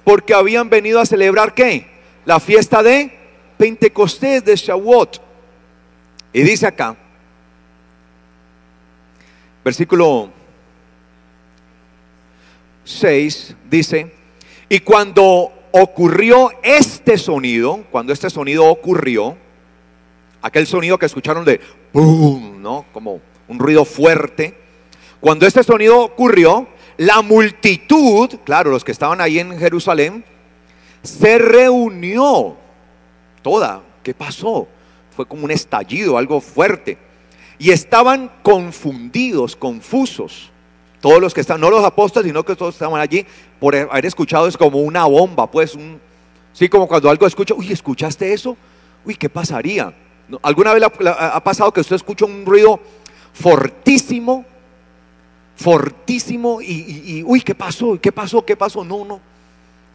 Porque habían venido a celebrar ¿qué? La fiesta de Pentecostés, de Shavuot. Y dice acá, versículo 6, dice: y cuando ocurrió este sonido, cuando este sonido ocurrió, aquel sonido que escucharon de boom, ¿no? Como un ruido fuerte. Cuando este sonido ocurrió, la multitud, claro, los que estaban ahí en Jerusalén, se reunió toda. ¿Qué pasó? Fue como un estallido, algo fuerte. Y estaban confundidos, confusos. Todos los que estaban, no los apóstoles, sino que todos estaban allí, por haber escuchado, es como una bomba, pues, sí, como cuando algo escucha, uy, ¿escuchaste eso? Uy, ¿qué pasaría? ¿Alguna vez ha pasado que usted escucha un ruido fortísimo? Fortísimo y uy, ¿qué pasó? ¿Qué pasó? ¿Qué pasó? No,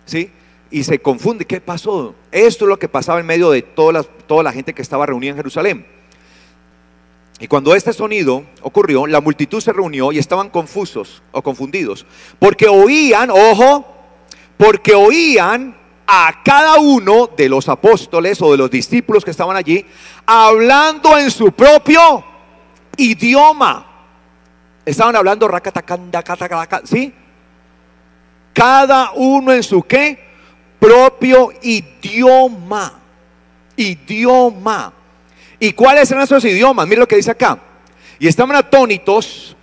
¿sí? y se confunde. ¿Qué pasó? Esto es lo que pasaba en medio de toda la gente que estaba reunida en Jerusalén. Y cuando este sonido ocurrió, la multitud se reunió y estaban confusos o confundidos, porque oían, ojo, porque oían a cada uno de los apóstoles o de los discípulos que estaban allí hablando en su propio idioma. Estaban hablando ¿sí? Cada uno en su ¿qué? Propio idioma. Idioma. ¿Y cuáles eran esos idiomas? Mira lo que dice acá. Y estaban atónitos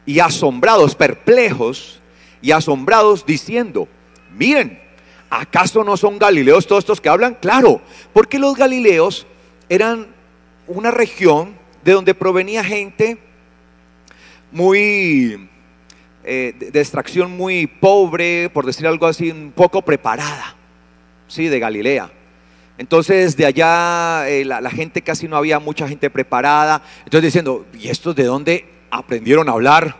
y asombrados, perplejos y asombrados, diciendo: miren, ¿acaso no son galileos todos estos que hablan? Claro, porque los galileos eran una región de donde provenía gente muy de extracción muy pobre, por decir algo así, un poco preparada, sí, de Galilea. Entonces de allá la gente, casi no había mucha gente preparada. Entonces diciendo: ¿y estos de dónde aprendieron a hablar?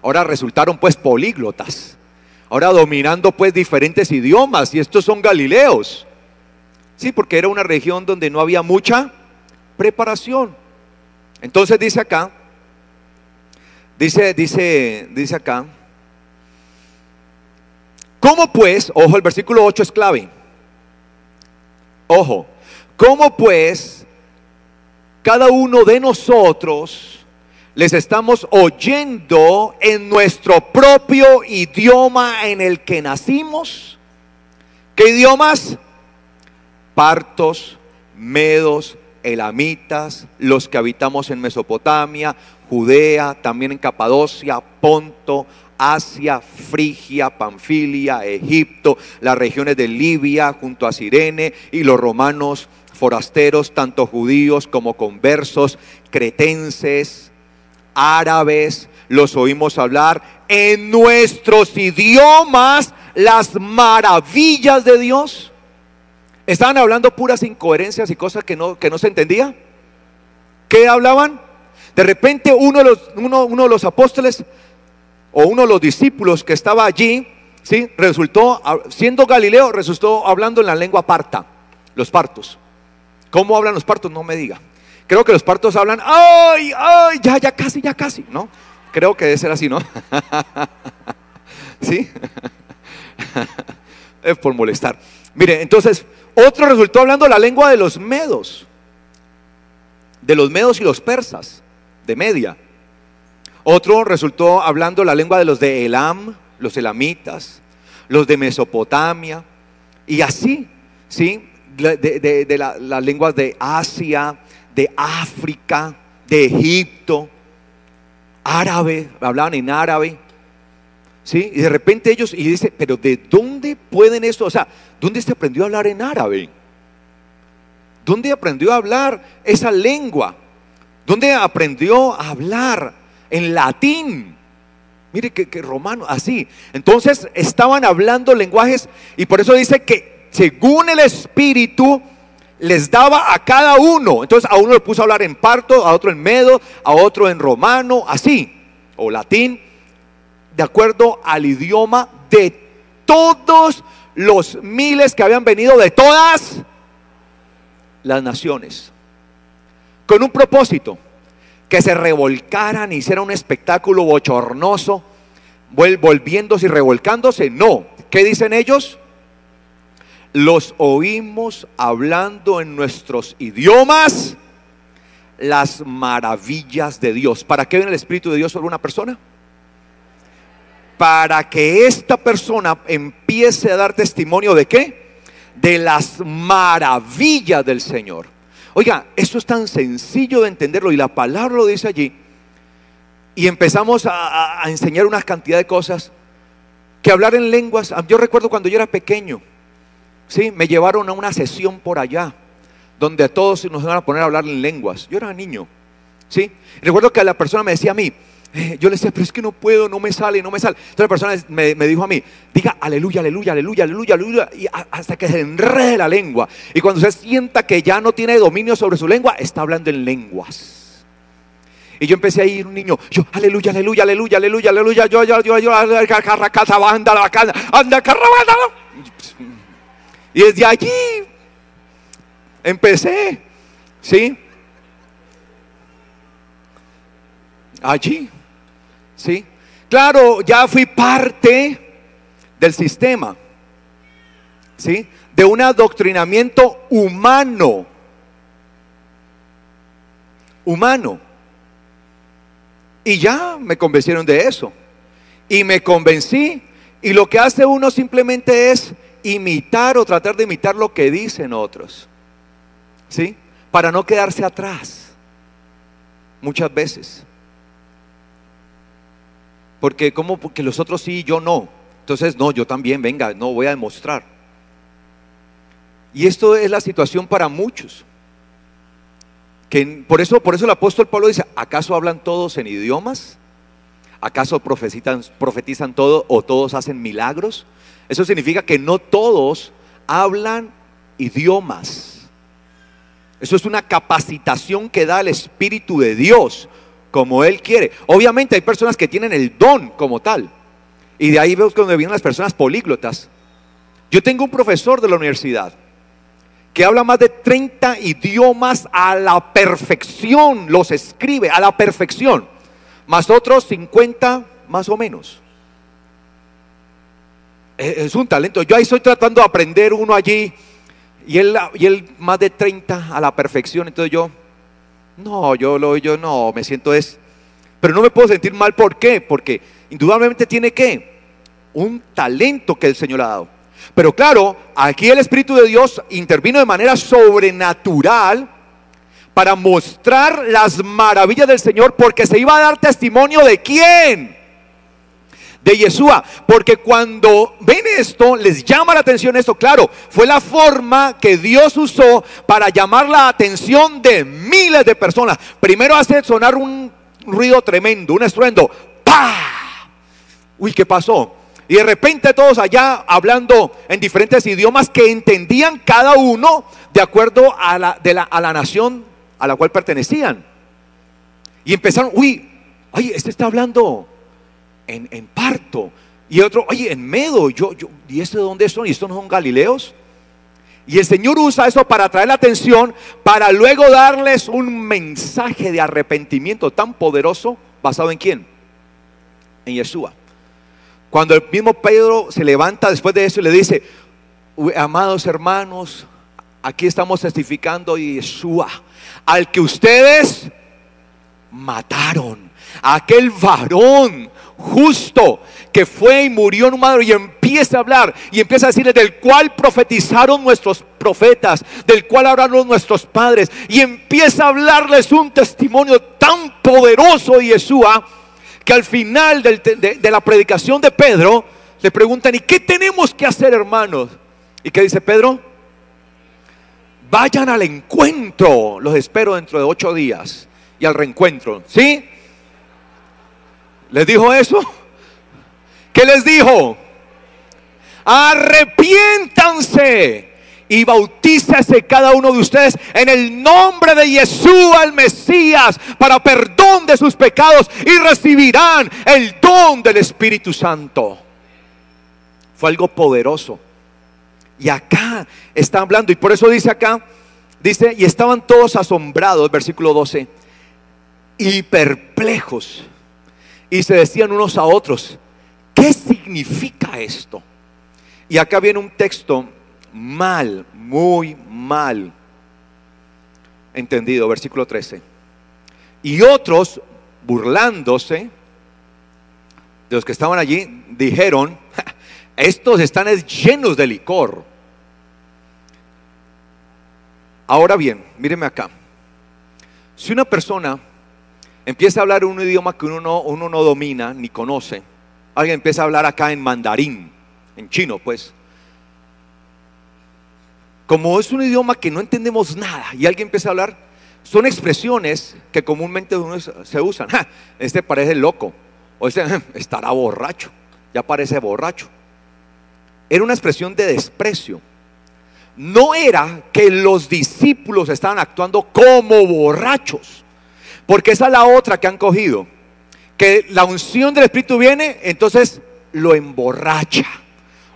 Ahora resultaron pues políglotas, ahora dominando pues diferentes idiomas, y estos son galileos. Sí, porque era una región donde no había mucha preparación. Entonces dice acá, dice acá, ¿cómo pues? Ojo, el versículo 8 es clave. Ojo, ¿cómo pues cada uno de nosotros les estamos oyendo en nuestro propio idioma en el que nacimos? ¿Qué idiomas? Partos, medos, elamitas, los que habitamos en Mesopotamia, Judea, también en Capadocia, Ponto, Asia, Frigia, Panfilia, Egipto, las regiones de Libia junto a Cirene, y los romanos forasteros, tanto judíos como conversos, cretenses, árabes, los oímos hablar en nuestros idiomas las maravillas de Dios. Estaban hablando puras incoherencias y cosas que no se entendía. ¿Qué hablaban? De repente uno de los apóstoles o uno de los discípulos que estaba allí, ¿sí?, resultó, siendo Galileo, resultó hablando en la lengua parta, los partos. ¿Cómo hablan los partos? No me diga. Creo que los partos hablan, ¡ay, ay, ya casi! ¿No? Creo que debe ser así, ¿no? ¿Sí? Es por molestar. Mire, entonces, otro resultó hablando la lengua de los medos y los persas, de Media. Otro resultó hablando la lengua de los de Elam, los elamitas, los de Mesopotamia, y así, ¿sí?, de las lenguas de Asia, de África, de Egipto, árabe, hablaban en árabe, ¿sí? Y de repente ellos, y dice, pero ¿de dónde pueden esto? O sea, ¿dónde se aprendió a hablar en árabe? ¿Dónde aprendió a hablar esa lengua? ¿Dónde aprendió a hablar en latín? Mire que romano, así. Entonces estaban hablando lenguajes, y por eso dice que según el Espíritu les daba a cada uno. Entonces a uno le puso a hablar en parto, a otro en medo, a otro en romano, así, o latín, de acuerdo al idioma de todos los miles que habían venido de todas las naciones, con un propósito: que se revolcaran y hicieran un espectáculo bochornoso, volviéndose y revolcándose. No, ¿qué dicen ellos? Los oímos hablando en nuestros idiomas las maravillas de Dios. ¿Para qué viene el Espíritu de Dios sobre una persona? Para que esta persona empiece a dar testimonio ¿de qué? De las maravillas del Señor. Oiga, esto es tan sencillo de entenderlo, y la palabra lo dice allí. Y empezamos a enseñar una cantidad de cosas, que hablar en lenguas. Yo recuerdo cuando yo era pequeño, ¿sí?, me llevaron a una sesión por allá, donde a todos nos iban a poner a hablar en lenguas. Yo era niño, ¿sí? Recuerdo que la persona me decía a mí, yo le decía, pero es que no puedo, no me sale. Entonces la persona me dijo a mí, diga aleluya, aleluya, aleluya, aleluya, aleluya, y hasta que se enrede la lengua. Y cuando usted sienta que ya no tiene dominio sobre su lengua, está hablando en lenguas. Y yo empecé a ir un niño, yo aleluya, aleluya, aleluya, aleluya, aleluya, yo, anda, carrabanda. Y desde allí empecé, ¿sí? Allí, ¿sí? Claro, ya fui parte del sistema, ¿sí? De un adoctrinamiento humano. Y ya me convencieron de eso. Y me convencí. Y lo que hace uno simplemente es imitar o tratar de imitar lo que dicen otros, ¿sí? Para no quedarse atrás. Muchas veces. Porque como porque los otros sí y yo no. Entonces no, yo también, venga, no voy a demostrar. Y esto es la situación para muchos. Que por eso el apóstol Pablo dice: ¿acaso hablan todos en idiomas? ¿Acaso profetizan todo o todos hacen milagros? Eso significa que no todos hablan idiomas. Eso es una capacitación que da el Espíritu de Dios, como Él quiere. Obviamente hay personas que tienen el don como tal. Y de ahí vemos donde vienen las personas políglotas. Yo tengo un profesor de la universidad que habla más de 30 idiomas a la perfección, los escribe a la perfección, más otros 50 más o menos. Es un talento. Yo ahí estoy tratando de aprender uno allí, y él más de 30 a la perfección. Entonces yo no, me siento pero no me puedo sentir mal. ¿Por qué? Porque indudablemente tiene un talento que el Señor ha dado. Pero claro, aquí el Espíritu de Dios intervino de manera sobrenatural para mostrar las maravillas del Señor, porque se iba a dar testimonio ¿de quién? De Yeshua. Porque cuando ven esto, les llama la atención esto. Claro, fue la forma que Dios usó para llamar la atención de miles de personas. Primero hace sonar un ruido tremendo, un estruendo. ¡Pah! Uy, ¿qué pasó? Y de repente todos allá hablando en diferentes idiomas que entendían cada uno de acuerdo a la nación a la cual pertenecían. Y empezaron: oye, este está hablando en parto. Y otro: oye, en medo. ¿Y este de dónde son? ¿Y estos no son galileos? Y el Señor usa eso para atraer la atención, para luego darles un mensaje de arrepentimiento tan poderoso. ¿Basado en quién? En Yeshua. Cuando el mismo Pedro se levanta después de eso y le dice: amados hermanos, aquí estamos testificando de Yeshua, al que ustedes mataron, aquel varón justo que fue y murió en un madero. Y empieza a hablar y empieza a decirles: del cual profetizaron nuestros profetas, del cual hablaron nuestros padres. Y empieza a hablarles un testimonio tan poderoso de Yeshua, que al final de la predicación de Pedro le preguntan: ¿y qué tenemos que hacer, hermanos? ¿Y qué dice Pedro? Vayan al encuentro, los espero dentro de 8 días. Y al reencuentro, ¿sí? ¿Les dijo eso? ¿Qué les dijo? Arrepiéntanse y bautícese cada uno de ustedes en el nombre de Yeshua el Mesías para perdón de sus pecados, y recibirán el don del Espíritu Santo. Fue algo poderoso. Y acá está hablando, y por eso dice acá, dice: y estaban todos asombrados, versículo 12, y perplejos, y se decían unos a otros: ¿qué significa esto? Y acá viene un texto muy mal entendido, versículo 13. Y otros, burlándose de los que estaban allí, dijeron: estos están llenos de licor. Ahora bien, míreme acá. Si una persona empieza a hablar un idioma que uno no domina ni conoce, alguien empieza a hablar acá en mandarín, en chino pues, como es un idioma que no entendemos nada, y alguien empieza a hablar, son expresiones que comúnmente se usan. Este parece loco, o este estará borracho, ya parece borracho. Era una expresión de desprecio. No era que los discípulos estaban actuando como borrachos, porque esa es la otra que han cogido, que la unción del Espíritu viene, entonces lo emborracha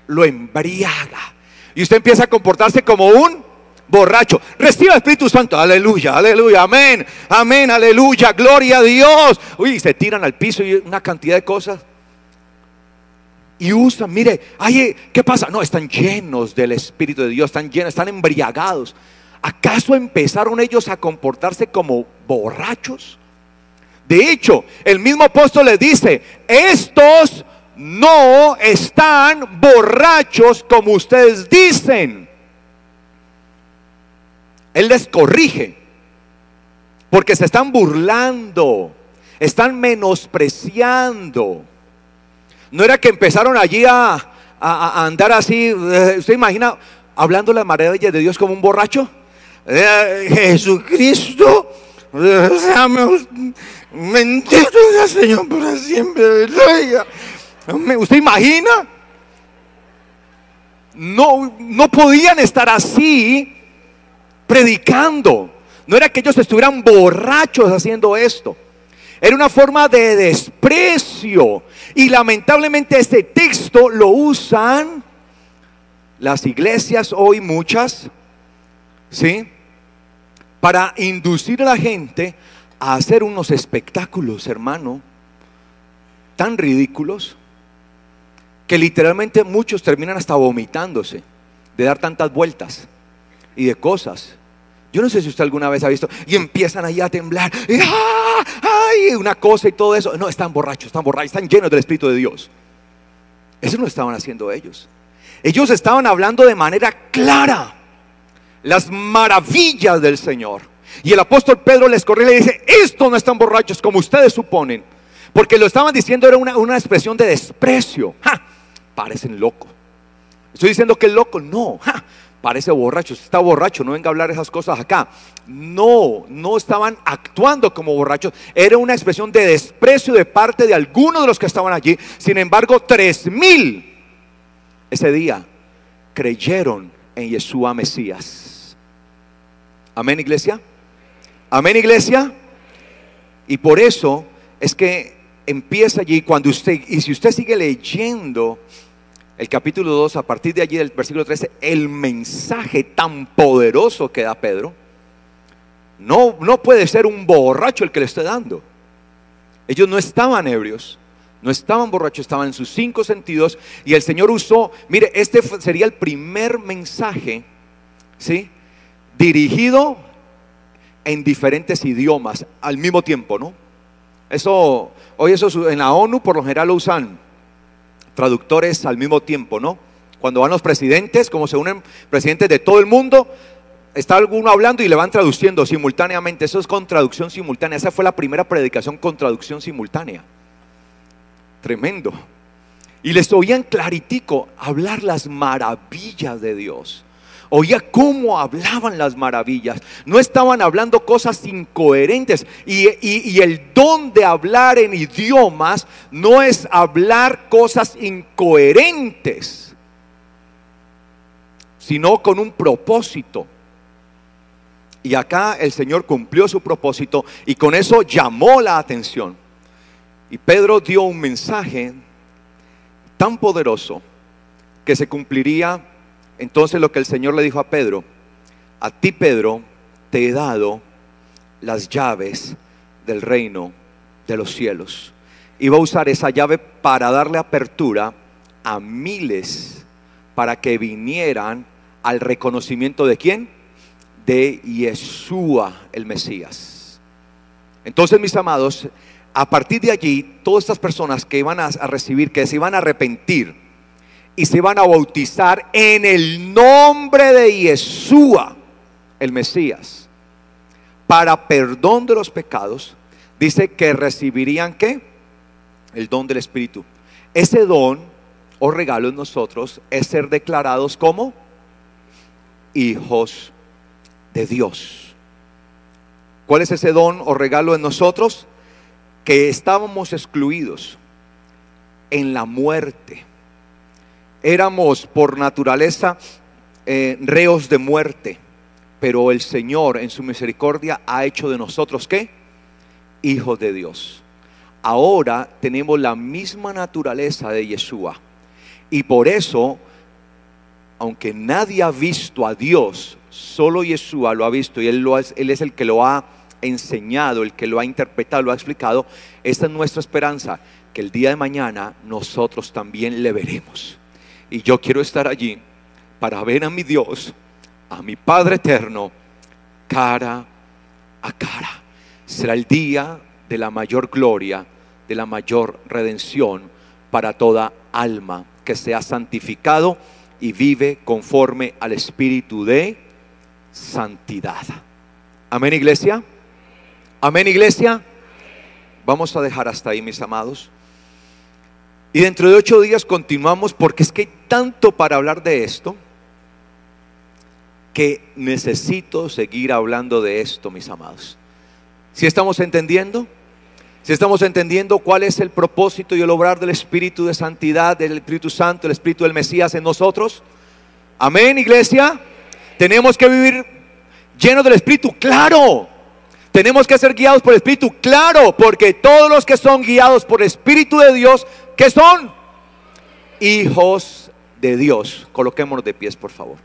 lo embriaga. Y usted empieza a comportarse como un borracho. Reciba el Espíritu Santo. Aleluya, aleluya, amén, amén, aleluya, gloria a Dios. Uy, se tiran al piso y una cantidad de cosas. Y usan, mire, ay, ¿qué pasa? No, están llenos del Espíritu de Dios, están llenos, están embriagados. ¿Acaso empezaron ellos a comportarse como borrachos? De hecho, el mismo apóstol les dice: estos no están borrachos como ustedes dicen. Él les corrige, porque se están burlando, están menospreciando. No era que empezaron allí a andar así. ¿Usted imagina hablando las maravillas de Dios como un borracho? Jesucristo, bendito sea Señor para siempre. ¿Usted imagina? No podían estar así predicando. No era que ellos estuvieran borrachos haciendo esto. Era una forma de desprecio. Y lamentablemente este texto lo usan las iglesias hoy, muchas, ¿sí?, para inducir a la gente a hacer unos espectáculos, hermano, tan ridículos, que literalmente muchos terminan hasta vomitándose de dar tantas vueltas y de cosas. Yo no sé si usted alguna vez ha visto, y empiezan ahí a temblar, y ¡ay! Una cosa y todo eso. No, están borrachos, están llenos del Espíritu de Dios. Eso no estaban haciendo ellos. Ellos estaban hablando de manera clara las maravillas del Señor. Y el apóstol Pedro les corrige y le dice: estos no están borrachos como ustedes suponen. Porque lo estaban diciendo, era una expresión de desprecio. Parecen locos. Estoy diciendo que el loco, no, parece borracho. Usted está borracho, no venga a hablar esas cosas acá. No estaban actuando como borrachos. Era una expresión de desprecio de parte de algunos de los que estaban allí. Sin embargo, 3,000 ese día creyeron en Yeshua Mesías. Amén, iglesia. Amén, iglesia. Y por eso es que empieza allí cuando usted, y si usted sigue leyendo el capítulo 2, a partir de allí del versículo 13, el mensaje tan poderoso que da Pedro, no puede ser un borracho el que le esté dando. Ellos no estaban ebrios, no estaban borrachos, estaban en sus 5 sentidos. Y el Señor usó, mire, este sería el primer mensaje, ¿sí?, dirigido en diferentes idiomas al mismo tiempo, ¿no? Hoy eso en la ONU por lo general lo usan traductores al mismo tiempo, ¿no? Cuando van los presidentes, como se unen presidentes de todo el mundo, está alguno hablando y le van traduciendo simultáneamente. Eso es con traducción simultánea. Esa fue la primera predicación con traducción simultánea. Tremendo. Y les oían claritico hablar las maravillas de Dios. Oía cómo hablaban las maravillas. No estaban hablando cosas incoherentes. Y el don de hablar en idiomas no es hablar cosas incoherentes, sino con un propósito. Y acá el Señor cumplió su propósito y con eso llamó la atención. Y Pedro dio un mensaje tan poderoso que se cumpliría entonces lo que el Señor le dijo a Pedro: a ti, Pedro, te he dado las llaves del reino de los cielos. Iba a usar esa llave para darle apertura a miles para que vinieran al reconocimiento de ¿quién? De Yeshua el Mesías. Entonces, mis amados, a partir de allí, todas estas personas que iban a recibir, que se iban a arrepentir y se iban a bautizar en el nombre de Yeshua el Mesías para perdón de los pecados, dice que recibirían ¿qué? El don del Espíritu. Ese don o regalo en nosotros es ser declarados como hijos de Dios. ¿Cuál es ese don o regalo en nosotros? Que estábamos excluidos en la muerte. Éramos por naturaleza reos de muerte, pero el Señor en su misericordia ha hecho de nosotros ¿qué? Hijos de Dios. Ahora tenemos la misma naturaleza de Yeshua y por eso aunque nadie ha visto a Dios, solo Yeshua lo ha visto y Él es el que lo ha enseñado, el que lo ha interpretado, lo ha explicado. Esta es nuestra esperanza, que el día de mañana nosotros también le veremos. Y yo quiero estar allí para ver a mi Dios, a mi Padre eterno, cara a cara. Será el día de la mayor gloria, de la mayor redención para toda alma que sea santificado y vive conforme al espíritu de santidad. Amén, iglesia. Amén, iglesia. Vamos a dejar hasta ahí, mis amados. Y dentro de 8 días continuamos, porque es que hay tanto para hablar de esto, que necesito seguir hablando de esto, mis amados. ¿Sí estamos entendiendo? ¿Sí estamos entendiendo cuál es el propósito y el obrar del Espíritu de Santidad, del Espíritu Santo, el Espíritu del Mesías en nosotros? Amén, iglesia. Tenemos que vivir llenos del Espíritu, claro. Tenemos que ser guiados por el Espíritu, claro, porque todos los que son guiados por el Espíritu de Dios, ¿qué son? Hijos de Dios. Coloquémonos de pies, por favor.